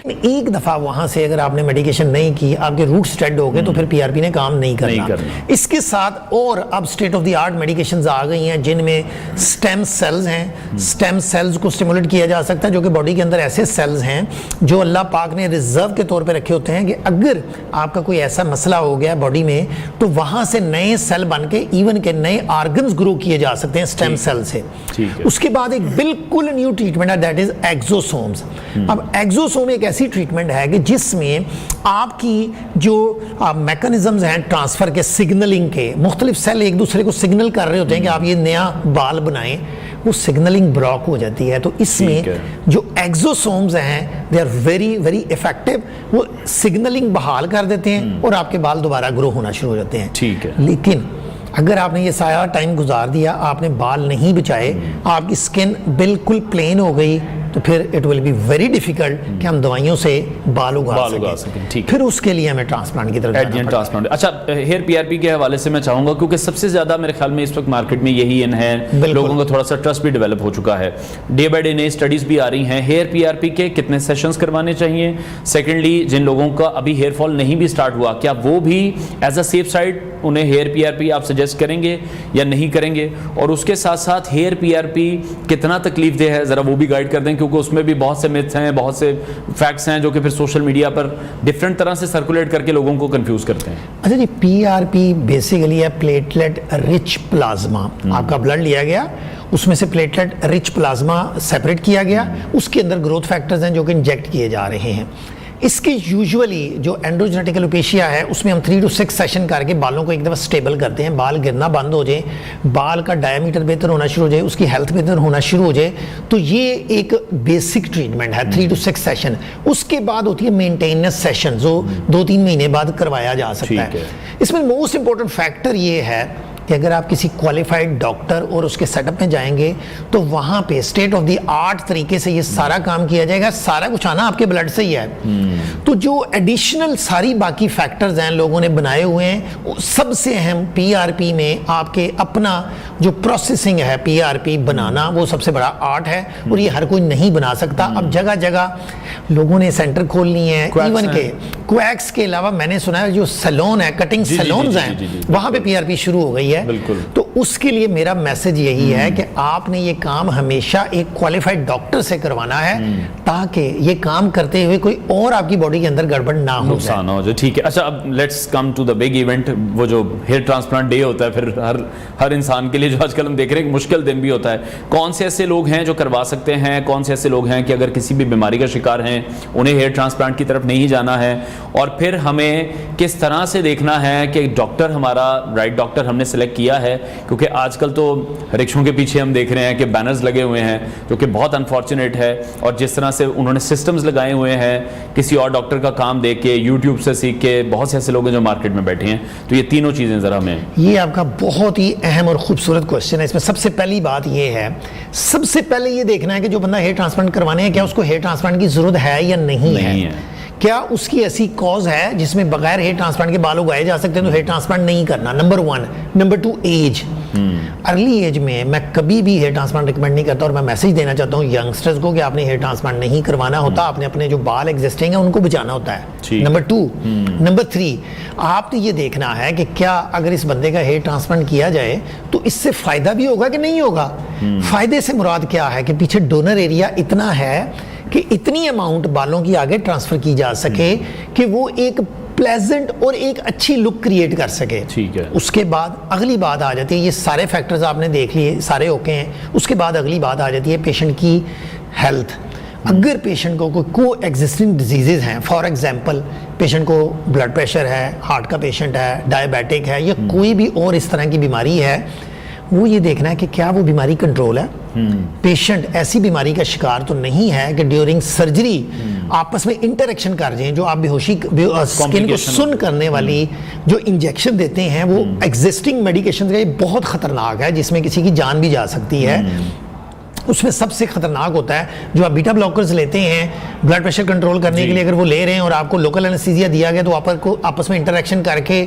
ایک دفعہ وہاں سے اگر آپ نے میڈیکیشن نہیں کی, آپ کے روٹ سٹیڈ ہو گئے, تو پھر PRP نے کام نہیں کرنا. اس کے ساتھ اور اب state of the art medications آ گئی ہیں جن میں اسٹیم سیلز ہیں. اسٹیم سیلز کو اسٹیمولیٹ کیا جا سکتا ہے, جو کہ باڈی کے اندر ایسے سیلز ہیں جو اللہ پاک نے ریزرو کے طور پہ رکھے ہوتے ہیں کہ اگر آپ کا کوئی ایسا مسئلہ ہو گیا باڈی میں, تو وہاں سے نئے سیل بن کے ایون کے نئے آرگنز گرو کیے جا سکتے ہیں اسٹیم سیل سے. اس کے بعد ایک بالکل نیو ٹریٹمنٹ ہے, دیٹ از ایگزوسومز. اب ایگزوسوم ایک ایسی ٹریٹمنٹ ہے کہ جس میں آپ کی جو میکانزمز ہیں ٹرانسفر کے, سگنلنگ کے, مختلف سیل ایک دوسرے کو سگنل کر رہے ہوتے ہیں کہ آپ یہ نیا بال بنائیں, وہ سگنلنگ بلاک ہو جاتی ہے. تو اس میں جو ایگزوسومز ہیں they are very very effective. وہ سگنلنگ بحال کر دیتے ہیں اور آپ کے بال دوبارہ گرو ہونا شروع ہو جاتے ہیں. لیکن اگر آپ نے یہ سارا ٹائم گزار دیا, آپ نے بال نہیں بچائے, آپ کی سکن بالکل پلین ہو گئی, تو پھر it will be very difficult کہ ہم دوائیوں سے بال اگا سکیں. پھر اس کے لیے ہمیں ٹرانسپلانٹ کی طرف جانا پڑتا ہے. اچھا, ہیئر PRP کے حوالے سے میں چاہوں گا, کیونکہ سب سے زیادہ میرے خیال میں اس وقت مارکیٹ میں یہی ان ہے, لوگوں کا تھوڑا سا ٹرسٹ بھی ڈیولپ ہو چکا ہے, ڈے بائی ڈے نئی اسٹڈیز بھی آ رہی ہیں. ہیئر PRP کے کتنے سیشنز کروانے چاہیے؟ سیکنڈلی, جن لوگوں کا ابھی ہیئر فال نہیں بھی اسٹارٹ ہوا, کیا وہ بھی ایز اے سیف سائڈ انہیں ہیئر PRP آپ سجیسٹ کریں گے یا نہیں کریں گے؟ اور اس کے ساتھ ساتھ ہیئر PRP کتنا تکلیف دہ ہے, ذرا وہ بھی گائیڈ کر دیں, کیونکہ اس میں بھی بہت سے میتھس ہیں, بہت سے فیکٹس ہیں جو کہ پھر سوشل میڈیا پر ڈیفرنٹ طرح سے سرکولیٹ کر کے لوگوں کو کنفیوز کرتے ہیں. اچھا جی, PRP بیسیکلی ہے پلیٹلیٹ رچ پلازما. آپ کا بلڈ لیا گیا, اس میں سے پلیٹلیٹ رچ پلازما سیپریٹ کیا گیا, اس کے اندر گروتھ فیکٹرز ہیں جو کہ انجیکٹ کیے جا رہے ہیں. اس کی یوزولی جو اینڈروجینیٹک الوپیشیا ہے اس میں ہم 3 to 6 سیشن کر کے بالوں کو ایک دفعہ سٹیبل کرتے ہیں, بال گرنا بند ہو جائے, بال کا ڈائیمیٹر بہتر ہونا شروع ہو جائے, اس کی ہیلتھ بہتر ہونا شروع ہو جائے. تو یہ ایک بیسک ٹریٹمنٹ ہے 3 to 6 سیشن. اس کے بعد ہوتی ہے مینٹیننس سیشن جو 2-3 مہینے بعد کروایا جا سکتا ہے. اس میں موسٹ امپورٹنٹ فیکٹر یہ ہے کہ اگر آپ کسی کوالیفائڈ ڈاکٹر اور اس کے سیٹ اپ میں جائیں گے تو وہاں پہ اسٹیٹ آف دی آرٹ طریقے سے یہ سارا کام کیا جائے گا. سارا کچھ آنا آپ کے بلڈ سے ہی ہے. تو جو ایڈیشنل ساری باقی فیکٹرز ہیں لوگوں نے بنائے ہوئے ہیں, سب سے اہم PRP میں آپ کے اپنا جو پروسیسنگ ہے PRP بنانا, وہ سب سے بڑا آرٹ ہے اور یہ ہر کوئی نہیں بنا سکتا. اب جگہ جگہ لوگوں نے سینٹر کھول لیے ہیں, ایون کہ کویکس کے علاوہ میں نے سنا ہے جو سیلون ہے, کٹنگ سیلونز ہیں, وہاں پہ PRP شروع ہو گئی ہے. تو اس کے لیے میرا میسج یہی ہے کہ آپ نے یہ کام ہمیشہ ایک کوالیفائڈ ڈاکٹر سے کروانا ہے تاکہ یہ کام کرتے ہوئے کوئی اور آپ کی باڈی کے اندر گڑبڑ نہ ہو جائے. ٹھیک ہے. اچھا, اب let's come to the big event, وہ جو ہیئر ٹرانسپلانٹ ڈے ہوتا ہے, پھر ہر انسان کے لیے جو آج کل ہم دیکھ رہے ہیں کہ مشکل دن بھی ہوتا ہے. کون سے ایسے لوگ ہیں جو کروا سکتے ہیں, کون سے ایسے لوگ ہیں کہ اگر کسی بھی بیماری کا شکار ہیں انہیں ہیئر ٹرانسپلانٹ کی طرف نہیں جانا ہے, اور پھر ہمیں کس طرح سے دیکھنا ہے کہ ڈاکٹر ہمارا رائٹ ڈاکٹر ہم نے سلیکٹ کیا ہے؟ کیونکہ آج کل تو رکشوں کے پیچھے ہم دیکھ رہے ہیں کہ بینرز لگے ہوئے ہیں جو کہ بہت انفارچونیٹ ہے, اور جس طرح سے انہوں نے سسٹمز لگائے ہوئے ہیں کسی اور ڈاکٹر کا کام دیکھ کے, یوٹیوب سے سیکھ کے, بہت سے ایسے لوگ ہیں جو مارکیٹ میں بیٹھے ہیں. تو یہ تینوں چیزیں ذرا ہمیں, یہ آپ کا بہت ہی اہم اور خوبصورت کوشچن ہے. اس میں سب سے پہلی بات یہ ہے سب سے پہلے یہ دیکھنا ہے کہ جو بندہ ہیئر ٹرانسپلانٹ کروانے ہے کیا اس کو ہیئر ٹرانسپلانٹ کی ضرورت ہے یا نہیں ہے, کیا اس کی ایسی کاز ہے جس میں بغیر ہیئر ٹرانسپلانٹ کے بال اگائے جا سکتے ہیں تو ہیئر ٹرانسپلانٹ نہیں کرنا, number 1. Number 2, age. Early age میں میں کبھی بھی ہیئر ٹرانسپلانٹ ریکمینڈ نہیں کرتا, اور میں میسج دینا چاہتا ہوں ینگسٹرز کو کہ آپ نے ہیئر ٹرانسپلانٹ نہیں کروانا ہوتا, آپ نے اپنے جو بال ایگزسٹنگ ہیں ان کو بچانا ہوتا ہے. نمبر 2. نمبر 3, آپ نے یہ دیکھنا ہے کہ کیا اگر اس بندے کا ہیئر ٹرانسپلانٹ کیا جائے تو اس سے فائدہ بھی ہوگا کہ نہیں ہوگا. فائدے سے مراد کیا ہے کہ پیچھے ڈونر ایریا اتنا ہے کہ اتنی اماؤنٹ بالوں کی آگے ٹرانسفر کی جا سکے کہ وہ ایک پلیزنٹ اور ایک اچھی لک کریٹ کر سکے. اس کے بعد اگلی بات آ جاتی ہے, یہ سارے فیکٹرز آپ نے دیکھ لیے, سارے اوکے ہیں. اس کے بعد اگلی بات آ جاتی ہے پیشنٹ کی ہیلتھ. اگر پیشنٹ کو کوئی ایگزسٹنگ ڈیزیزز ہیں, فار ایگزامپل پیشنٹ کو بلڈ پریشر ہے, ہارٹ کا پیشنٹ ہے, ڈائبیٹک ہے, یا کوئی بھی اور اس طرح کی بیماری ہے, وہ یہ دیکھنا ہے کہ کیا وہ بیماری کنٹرول ہے. پیشنٹ ایسی بیماری کا شکار تو نہیں ہے کہ ڈیورنگ سرجری آپس میں انٹریکشن کر جائیں. جو آپ بیہوشی سکن کو سن کرنے والی جو انجیکشن دیتے ہیں وہ ایگزسٹنگ میڈیکیشن کا یہ بہت خطرناک ہے, جس میں کسی کی جان بھی جا سکتی ہے. اس میں سب سے خطرناک ہوتا ہے جو آپ بیٹا بلاکرز لیتے ہیں بلڈ پریشر کنٹرول کرنے کے لیے, اگر وہ لے رہے ہیں اور آپ کو لوکل انیستھیزیا دیا گیا تو آپ کو آپس میں انٹریکشن کر کے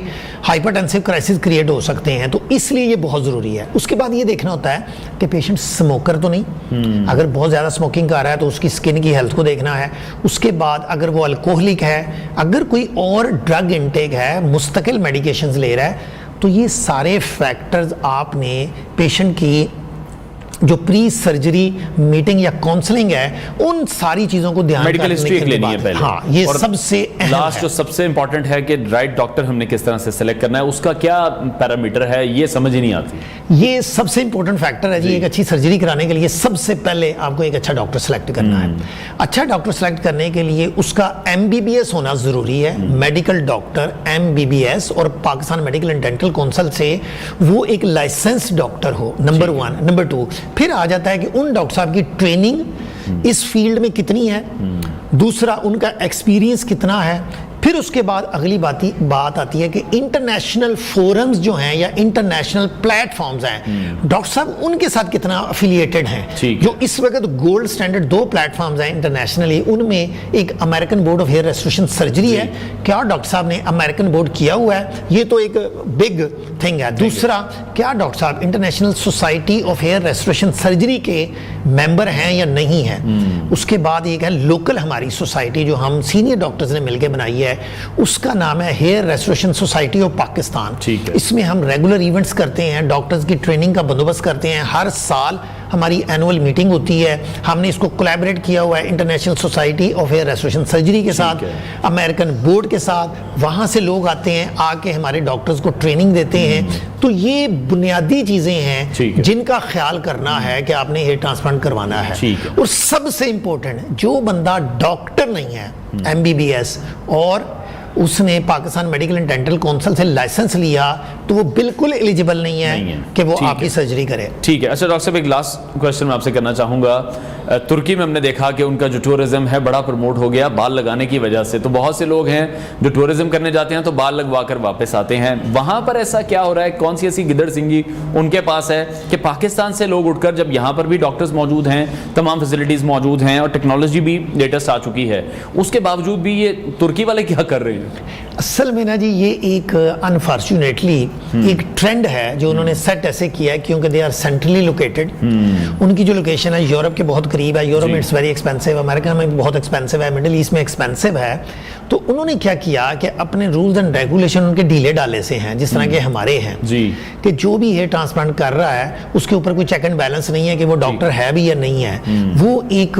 ہائپر ٹینسیو کرائسس کریٹ ہو سکتے ہیں. تو اس لیے یہ بہت ضروری ہے. اس کے بعد یہ دیکھنا ہوتا ہے کہ پیشنٹ اسموکر تو نہیں, اگر بہت زیادہ اسموکنگ کر رہا ہے تو اس کی اسکن کی ہیلتھ کو دیکھنا ہے. اس کے بعد اگر وہ الکوہلک ہے, اگر کوئی اور ڈرگ انٹیک ہے, مستقل میڈیکیشنز لے رہا ہے, تو یہ سارے فیکٹرز آپ نے پیشنٹ کی جو پری سرجری میٹنگ یا کاؤنسلنگ ہے ان ساری چیزوں کو دھیان میڈیکل ہسٹری لینی ہے پہلے. ہاں, یہ سب سے لاسٹ جو سب سے امپورٹنٹ ہے کہ رائٹ ڈاکٹر ہم نے کس طرح سے سلیکٹ کرنا ہے, اس کا کیا پیرامیٹر ہے, یہ سمجھ ہی نہیں آتی. یہ سب سے امپورٹنٹ فیکٹر ہے جی. ایک اچھی سرجری کرانے کے لیے سب سے پہلے آپ کو ایک اچھا ڈاکٹر سلیکٹ کرنا ہے. اچھا ڈاکٹر سلیکٹ کرنے کے لیے اس کا MBBS ہونا ضروری ہے, میڈیکل ڈاکٹر MBBS, اور Pakistan medical and dental council سے وہ ایک لائسنسڈ ڈاکٹر ہو, نمبر 1. نمبر 2, پھر آ جاتا ہے کہ ان ڈاکٹر صاحب کی ٹریننگ اس فیلڈ میں کتنی ہے, دوسرا ان کا ایکسپیرینس کتنا ہے. پھر اس کے بعد اگلی بات آتی ہے کہ انٹرنیشنل فورمز جو ہیں یا انٹرنیشنل پلیٹ فارمز ہیں, ڈاکٹر صاحب ان کے ساتھ کتنا افیلیٹڈ ہیں. جو اس وقت گولڈ سٹینڈرڈ 2 پلیٹ فارمز ہیں انٹرنیشنلی, ان میں ایک American board of hair restoration surgery ہے, کیا ڈاکٹر صاحب نے امریکن بورڈ کیا ہوا ہے, یہ تو ایک بگ تھنگ ہے. دوسرا, کیا ڈاکٹر صاحب international society of hair restoration surgery کے ممبر ہیں یا نہیں ہیں. اس کے بعد ایک ہے لوکل ہماری سوسائٹی جو ہم سینئر ڈاکٹرز نے مل کے بنائی ہے, اس کا نام ہے Hair Restoration Society of Pakistan. اس میں ہم ریگولر ایونٹس کرتے ہیں, ڈاکٹرز کی ٹریننگ کا بندوبست کرتے ہیں. ہر سال ہماری اینول میٹنگ ہوتی ہے. ہم نے اس کو کولیبریٹ کیا ہوا ہے international society of hair restoration surgery کے ساتھ, امریکن بورڈ کے ساتھ. وہاں سے لوگ آتے ہیں, آ کے ہمارے ڈاکٹرز کو ٹریننگ دیتے ہیں. تو یہ بنیادی چیزیں ہیں جن کا خیال کرنا ہے کہ آپ نے ہیئر ٹرانسپلانٹ کروانا ہے. اور سب سے امپورٹنٹ, جو بندہ ڈاکٹر نہیں ہے MBBS اور اس نے Pakistan medical and dental council سے لائسنس لیا, تو وہ بالکل ایلیجیبل نہیں ہے کہ وہ آپ کی سرجری کرے. ٹھیک ہے. اچھا ڈاکٹر صاحب, ایک لاسٹ کوشچن میں آپ سے کرنا چاہوں گا. ترکی میں ہم نے دیکھا کہ ان کا جو ٹورزم ہے بڑا پروموٹ ہو گیا بال لگانے کی وجہ سے. تو بہت سے لوگ ہیں جو ٹورزم کرنے جاتے ہیں تو بال لگوا کر واپس آتے ہیں. وہاں پر ایسا کیا ہو رہا ہے, کون سی ایسی گدڑ سنگی ان کے پاس ہے کہ پاکستان سے لوگ اٹھ کر, جب یہاں پر بھی ڈاکٹرز موجود ہیں, تمام فیسلٹیز موجود ہیں اور ٹیکنالوجی بھی لیٹسٹ آ چکی ہے, اس کے باوجود بھی یہ ترکی والے کیا کر رہے ہیں؟ اصل میں نا جی یہ ایک انفارچونیٹلی ایک ٹرینڈ ہے جو انہوں نے سیٹ ایسے کیا ہے کیونکہ دے آر سینٹرلی لوکیٹڈ. ان کی جو لوکیشن ہے یورپ کے بہت قریب ہے. یورپ میں اٹس ویری ایکسپینسو, امریکہ میں بہت ایکسپینسو ہے, مڈل ایسٹ میں ایکسپینسو ہے. تو انہوں نے کیا کیا کہ اپنے رولز اینڈ ریگولیشن ان کے ڈھیلے ڈالے سے ہیں, جس طرح کے ہمارے ہیں کہ جو بھی ہیئر ٹرانسپلانٹ کر رہا ہے اس کے اوپر کوئی چیک اینڈ بیلنس نہیں ہے کہ وہ ڈاکٹر ہے بھی یا نہیں ہے. وہ ایک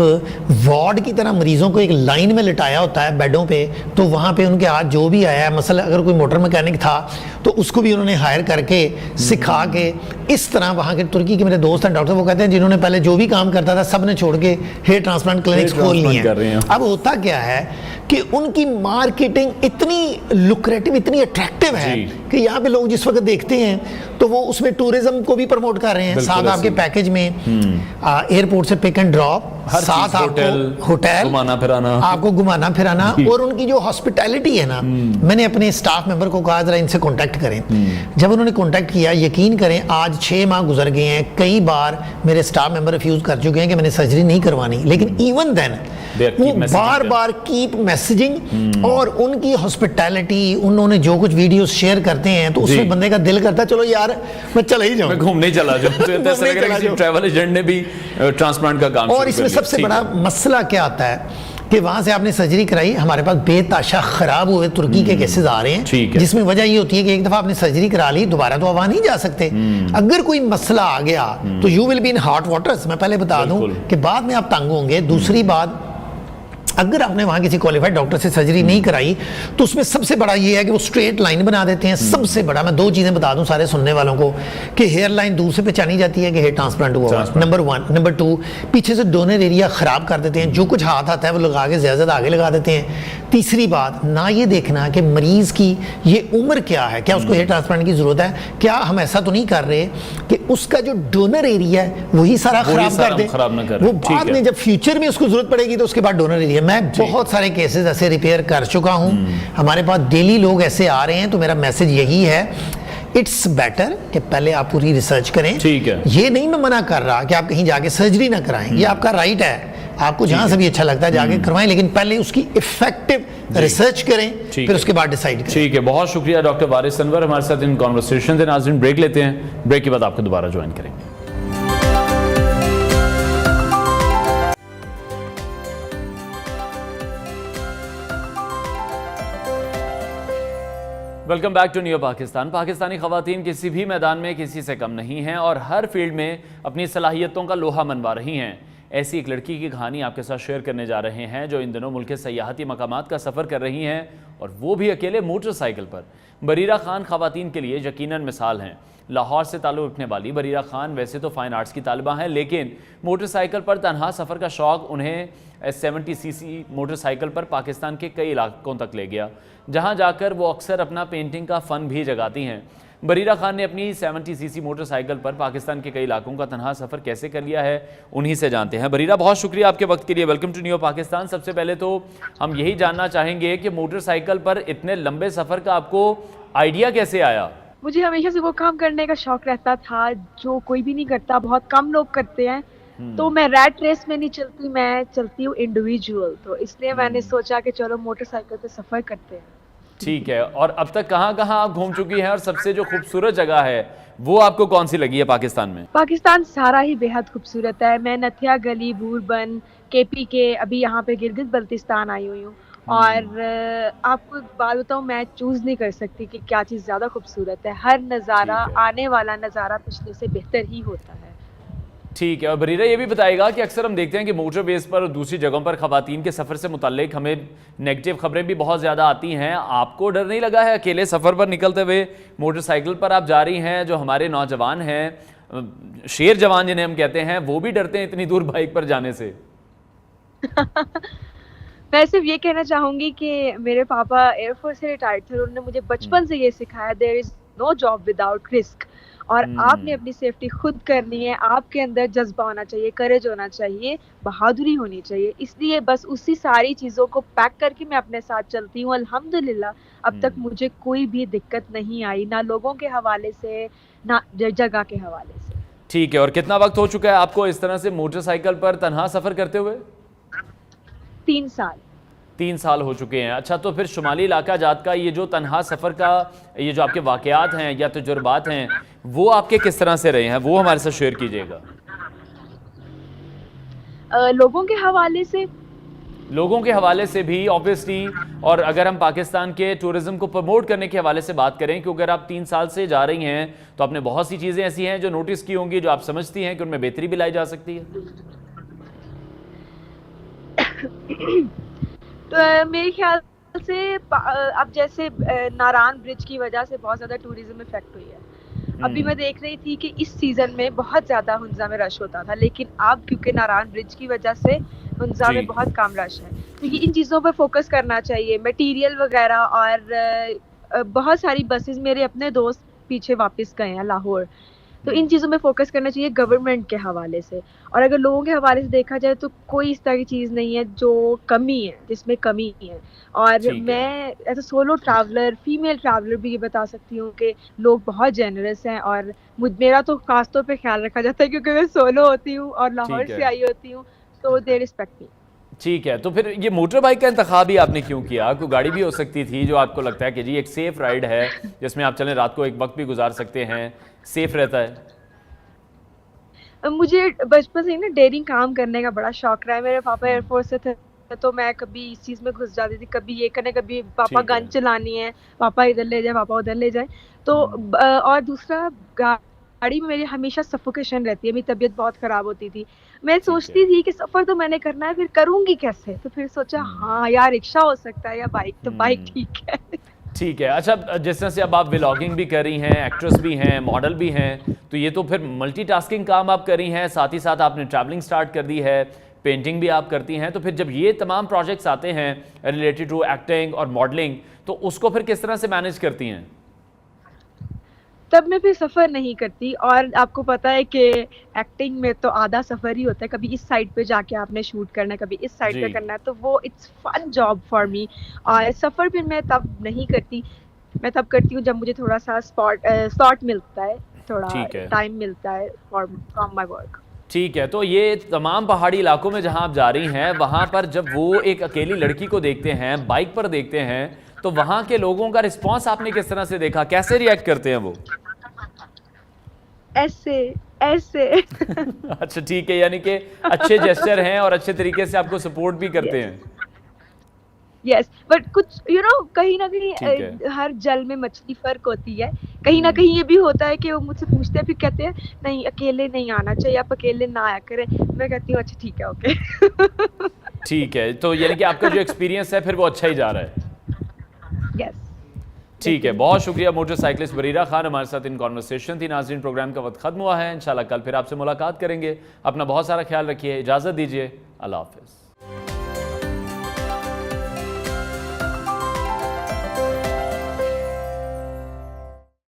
وارڈ کی طرح مریضوں کو ایک لائن میں لٹایا ہوتا ہے بیڈوں پہ. تو وہاں پہ ان کے ہاتھ جو بھی آیا ہے, مثلا اگر کوئی موٹر میکینک تھا تو اس کو بھی انہوں نے ہائر کر کے سکھا کے اس طرح. وہاں کے ترکی کے میرے دوست ہیں ڈاکٹر, وہ کہتے ہیں جنہوں نے پہلے جو بھی کام کرتا تھا سب نے چھوڑ کے ہیئر ٹرانسپلانٹ کلینکس کھول لی ہیں. اب ہوتا کیا ہے کہ ان کی مارکیٹنگ اتنی لکریٹو, اتنی اٹریکٹیو ہے کہ کہ یہاں پہ لوگ جس وقت دیکھتے ہیں تو وہ اس میں ٹورزم کو بھی پروموٹ کر رہے ہیں, ساتھ آپ کے پیکیج میں ایئرپورٹ سے پک اینڈ ڈراپ, ساتھ آپ کو ہوٹل گھمانا پھرانا, آپ کو گھمانا پھرانا, اور ان کی جو ہاسپٹیلٹی ہے نا, میں نے اپنے اسٹاف ممبر کو کہا ذرا ان سے کانٹیکٹ کریں. جب انہوں نے کانٹیکٹ کیا, یقین کریں آج 6 ماہ گزر گئے ہیں, کئی بار میرے اسٹاف ممبر ریفیوز کر چکے ہیں کہ میں نے سرجری نہیں کروانی, لیکن ایون دین وہ بار بار کیپ میسیجنگ, اور ان کی ہاسپٹیلٹی, انہوں نے جو کچھ ویڈیوز شیئر کرتے ہیں تو اس میں بندے کا دل کرتا ہے چلو یار میں چلا ہی جاؤں, میں گھومنے چلا جاؤں. ٹریول ایجنٹ نے بھی ٹرانسپلانٹ کا کام. اور اس میں سب سے بڑا مسئلہ کیا آتا ہے کہ وہاں سے آپ نے سرجری کرائی, ہمارے پاس بے تاشا خراب ہوئے ترکی کے کیسز آ رہے ہیں, جس میں وجہ یہ ہوتی ہے کہ ایک دفعہ آپ نے سرجری کرا لی, دوبارہ تو وہاں نہیں جا سکتے. اگر کوئی مسئلہ آ گیا تو you will be in hot waters. میں پہلے بتا دوں کہ بعد میں آپ تنگ ہوں گے. دوسری بات, اگر آپ نے وہاں کسی کوالیفائڈ ڈاکٹر سے سرجری نہیں کرائی تو اس میں سب سے بڑا یہ ہے کہ وہ اسٹریٹ لائن بنا دیتے ہیں. سب سے بڑا, میں 2 چیزیں بتا دوں سارے سننے والوں کو, کہ ہیئر لائن دور سے پہچانی جاتی ہے کہ ہیئر ٹرانسپلانٹ ہوا ہے, نمبر 1. نمبر 2, پیچھے سے ڈونر ایریا خراب کر دیتے ہیں, جو کچھ ہاتھ آتا ہے وہ لگا کے زیادہ آگے لگا دیتے ہیں. تیسری بات, نہ یہ دیکھنا کہ مریض کی یہ عمر کیا ہے, کیا اس کو ہیئر ٹرانسپلانٹ کی ضرورت ہے, کیا ہم ایسا تو نہیں کر رہے کہ اس کا جو ڈونر ایریا ہے وہی سارا خراب کر دیں, وہ بعد میں جب فیوچر میں اس کو ضرورت پڑے گی تو اس کے بعد ڈونر ایریا. میں بہت سارے کیسز ایسے ریپیئر کر چکا ہوں, ہمارے پاس ڈیلی لوگ ایسے آ رہے ہیں. تو میرا میسج یہی ہے, اٹس بیٹر کہ پہلے آپ پوری ریسرچ کریں. یہ نہیں میں منع کر رہا کہ آپ کہیں جا کے سرجری نہ کرائیں, یہ آپ کا رائٹ ہے, آپ کو جہاں سے بھی اچھا لگتا ہے جا کے کروائیں, لیکن پہلے اس کی افیکٹو ریسرچ کریں, پھر اس کے بعد ڈیسائیڈ کریں. ٹھیک ہے, بہت شکریہ ڈاکٹر وارث انور ہمارے ساتھ ان کانورسیشن سے. ناظرین بریک لیتے ہیں, بریک کے بعد آپ کو دوبارہ جوائن کریں گے. Welcome back to new Pakistan. Pakistani خواتین کسی بھی میدان میں کسی سے کم نہیں ہیں اور ہر فیلڈ میں اپنی صلاحیتوں کا لوہا منوا رہی ہیں. ایسی ایک لڑکی کی کہانی آپ کے ساتھ شیئر کرنے جا رہے ہیں جو ان دنوں ملک کے سیاحتی مقامات کا سفر کر رہی ہیں, اور وہ بھی اکیلے موٹر سائیکل پر. بریرہ خان خواتین کے لیے یقیناً مثال ہیں. لاہور سے تعلق رکھنے والی بریرہ خان ویسے تو فائن آرٹس کی طالبہ ہیں, لیکن موٹر سائیکل پر تنہا سفر کا شوق انہیں 70 cc موٹر سائیکل پر پاکستان کے کئی علاقوں تک لے گیا, جہاں جا کر وہ اکثر اپنا پینٹنگ کا فن بھی جگاتی ہیں. بریرہ خان نے اپنی 70 cc موٹر سائیکل پر پاکستان کے کئی علاقوں کا تنہا سفر کیسے کر لیا ہے, انہی سے جانتے ہیں. بریرہ, بہت شکریہ آپ کے وقت کے لیے. Welcome to new Pakistan. سب سے پہلے تو ہم یہی جاننا چاہیں گے کہ موٹر سائیکل پر اتنے لمبے سفر کا آپ کو آئیڈیا کیسے آیا؟ مجھے ہمیشہ سے وہ کام کرنے کا شوق رہتا تھا جو کوئی بھی نہیں کرتا, بہت کم لوگ کرتے ہیں. تو میں ریٹ ریس میں نہیں چلتی, میں چلتی ہوں انڈیویجول, تو اس لیے میں نے سوچا کہ چلو موٹر سائیکل پہ سفر کرتے ہیں. ٹھیک ہے, اور اب تک کہاں کہاں آپ گھوم چکی ہیں, اور سب سے جو خوبصورت جگہ ہے وہ آپ کو کون سی لگی ہے پاکستان میں؟ پاکستان سارا ہی بے حد خوبصورت ہے. میں نتھیا گلی, بوربن, KP کے, ابھی یہاں پہ گلگت بلتستان آئی ہوئی ہوں, اور آپ کو بات بتاؤں, میں چوز نہیں کر سکتی کہ کیا چیز زیادہ خوبصورت ہے. ہر نظارہ, آنے والا نظارہ پچھلے سے بہتر ہی ہوتا ہے. ٹھیک ہے, اور بریرہ یہ بھی بتائے گا کہ اکثر ہم دیکھتے ہیں کہ موٹر ویز پر اور دوسری جگہوں پر خواتین کے سفر سے متعلق ہمیں نیگیٹو خبریں بھی بہت زیادہ آتی ہیں. آپ کو ڈر نہیں لگا ہے اکیلے سفر پر نکلتے ہوئے؟ موٹر سائیکل پر آپ جا رہی ہیں, جو ہمارے نوجوان ہیں, شیر جوان جنہیں ہم کہتے ہیں, وہ بھی ڈرتے ہیں اتنی دور بائک پر جانے سے. میں صرف یہ کہنا چاہوں گی کہ میرے پاپا ایئر فورس سے ریٹائرڈ تھے, انہوں نے مجھے بچپن سے یہ سکھایا, دیر از نو جاب وداؤٹ رسک, اور آپ نے اپنی سیفٹی خود کرنی ہے. آپ کے اندر جذبہ ہونا چاہیے, کریج ہونا چاہیے, بہادری ہونی چاہیے. اس لیے بس اسی ساری چیزوں کو پیک کر کے میں اپنے ساتھ چلتی ہوں. الحمدللہ اب تک مجھے کوئی بھی دقت نہیں آئی, نہ لوگوں کے حوالے سے نہ جگہ کے حوالے سے. ٹھیک ہے, اور کتنا وقت ہو چکا ہے آپ کو اس طرح سے موٹر سائیکل پر تنہا سفر کرتے ہوئے؟ 3 سال. 3 سال ہو چکے ہیں. اچھا, تو پھر شمالی علاقہ جات کا یہ جو تنہا سفر کا یہ جو آپ کے واقعات ہیں یا تجربات ہیں, وہ آپ کے کس طرح سے رہے ہیں, وہ ہمارے ساتھ شیئر کیجیے گا. لوگوں کے حوالے سے لوگوں کے حوالے سے بھی obviously, اور اگر ہم پاکستان کے ٹورزم کو پروموٹ کرنے کے حوالے سے بات کریں, کیونکہ اگر آپ 3 سال سے جا رہی ہیں تو آپ نے بہت سی چیزیں ایسی ہیں جو نوٹس کی ہوں گی, جو آپ سمجھتی ہیں کہ ان میں بہتری بھی لائی جا سکتی ہے. تو میرے خیال سے اب جیسے ناران برج کی وجہ سے بہت زیادہ ٹوریزم افیکٹ ہوئی ہے. ابھی میں دیکھ رہی تھی کہ اس سیزن میں بہت زیادہ ہنزا میں رش ہوتا تھا, لیکن اب کیونکہ ناران برج کی وجہ سے ہنزا میں بہت کم رش ہے. تو یہ ان چیزوں پہ فوکس کرنا چاہیے, میٹیریل وغیرہ اور بہت ساری بسز میرے اپنے دوست پیچھے واپس گئے ہیں لاہور. تو ان چیزوں میں فوکس کرنا چاہیے گورنمنٹ کے حوالے سے. اور اگر لوگوں کے حوالے سے دیکھا جائے تو کوئی اس طرح کی چیز نہیں ہے جو کمی ہے, جس میں کمی ہے. اور میں as a solo traveller, female traveller بھی یہ بتا سکتی ہوں کہ لوگ بہت جینرس ہیں, اور میرا تو خاص طور پہ خیال رکھا جاتا ہے کیونکہ میں سولو ہوتی ہوں اور لاہور سے آئی ہوتی ہوں, تو دے ریسپیکٹ می. ٹھیک ہے, تو پھر یہ موٹر بائک کا انتخاب ہی آپ نے کیوں کیا؟ کوئی گاڑی بھی ہو سکتی تھی جو آپ کو لگتا ہے کہ جی ایک سیف رائڈ ہے جس میں آپ چلیں رات کو ایک وقت بھی گزار سکتے ہیں, سیف رہتا ہے. مجھے بچپن سے ہی نا ڈیرنگ کام کرنے کا بڑا شوق رہا ہے. میرے پاپا ایئر فورس سے تھے تو میں کبھی اس چیز میں گھس جاتی تھی, کبھی یہ کرنے, کبھی پاپا گن چلانی ہے, پاپا ادھر لے جائے, پاپا ادھر لے جائے. تو اور دوسرا گاڑی میں میری ہمیشہ سفوکیشن رہتی ہے, میری طبیعت بہت خراب ہوتی تھی. میں سوچتی تھی کہ سفر تو میں نے کرنا ہے, پھر کروں گی کیسے؟ تو پھر سوچا ہاں یا رکشا ہو سکتا ہے یا بائک, تو بائک ٹھیک ہے. ٹھیک ہے. اچھا, جس طرح سے اب آپ ولاگنگ بھی کر رہی ہیں, ایکٹریس بھی ہیں, ماڈل بھی ہیں, تو یہ تو پھر ملٹی ٹاسکنگ کام آپ کر رہی ہیں, ساتھ ہی ساتھ آپ نے ٹریولنگ سٹارٹ کر دی ہے, پینٹنگ بھی آپ کرتی ہیں. تو پھر جب یہ تمام پروجیکٹس آتے ہیں ریلیٹڈ ٹو ایکٹنگ اور ماڈلنگ, تو اس کو پھر کس طرح سے مینیج کرتی ہیں؟ تب میں پھر سفر نہیں کرتی. اور آپ کو پتہ ہے کہ ایکٹنگ میں تو آدھا سفر ہی ہوتا ہے, کبھی اس سائڈ پہ جا کے آپ نے شوٹ کرنا ہے, کبھی اس سائڈ پہ کرنا ہے, تو وہ it's fun job for me. اور سفر پھر میں تب نہیں کرتی, میں تب کرتی ہوں جب مجھے تھوڑا سا سلاٹ ملتا ہے, تھوڑا ٹائم ملتا ہے فرام مائی ورک. ٹھیک ہے. تو یہ تمام پہاڑی علاقوں میں جہاں آپ جا رہی ہیں, وہاں پر جب وہ ایک اکیلی لڑکی کو دیکھتے ہیں, بائک پر دیکھتے ہیں, تو وہاں کے لوگوں کا رسپانس آپ نے کس طرح سے دیکھا, کیسے ریئیکٹ کرتے ہیں وہ؟ ایسے ایسے. اچھا ٹھیک ہے, یعنی کہ اچھے جیسچر ہیں اور اچھے طریقے سے آپ کو سپورٹ بھی کرتے ہیں. یس, بٹ کچھ کہیں نہ کہیں ہر جل میں مچھلی فرق ہوتی ہے. کہیں نہ کہیں یہ بھی ہوتا ہے کہ وہ مجھ سے پوچھتے ہیں, پھر کہتے ہیں نہیں اکیلے نہیں آنا چاہیے, آپ اکیلے نہ آیا کریں. میں کہتی ہوں اچھا ٹھیک ہے, اوکے. ٹھیک ہے, تو یعنی کہ آپ کا جو ایکسپیرینس ہے پھر وہ اچھا ہی جا رہا ہے. یس. ٹھیک ہے, بہت شکریہ. موٹر سائیکلسٹ بریرہ خان ہمارے ساتھ ان کانورسیشن تھی. ناظرین, پروگرام کا وقت ختم ہوا ہے, انشاءاللہ کل پھر آپ سے ملاقات کریں گے. اپنا بہت سارا خیال رکھیے, اجازت دیجیے, اللہ حافظ.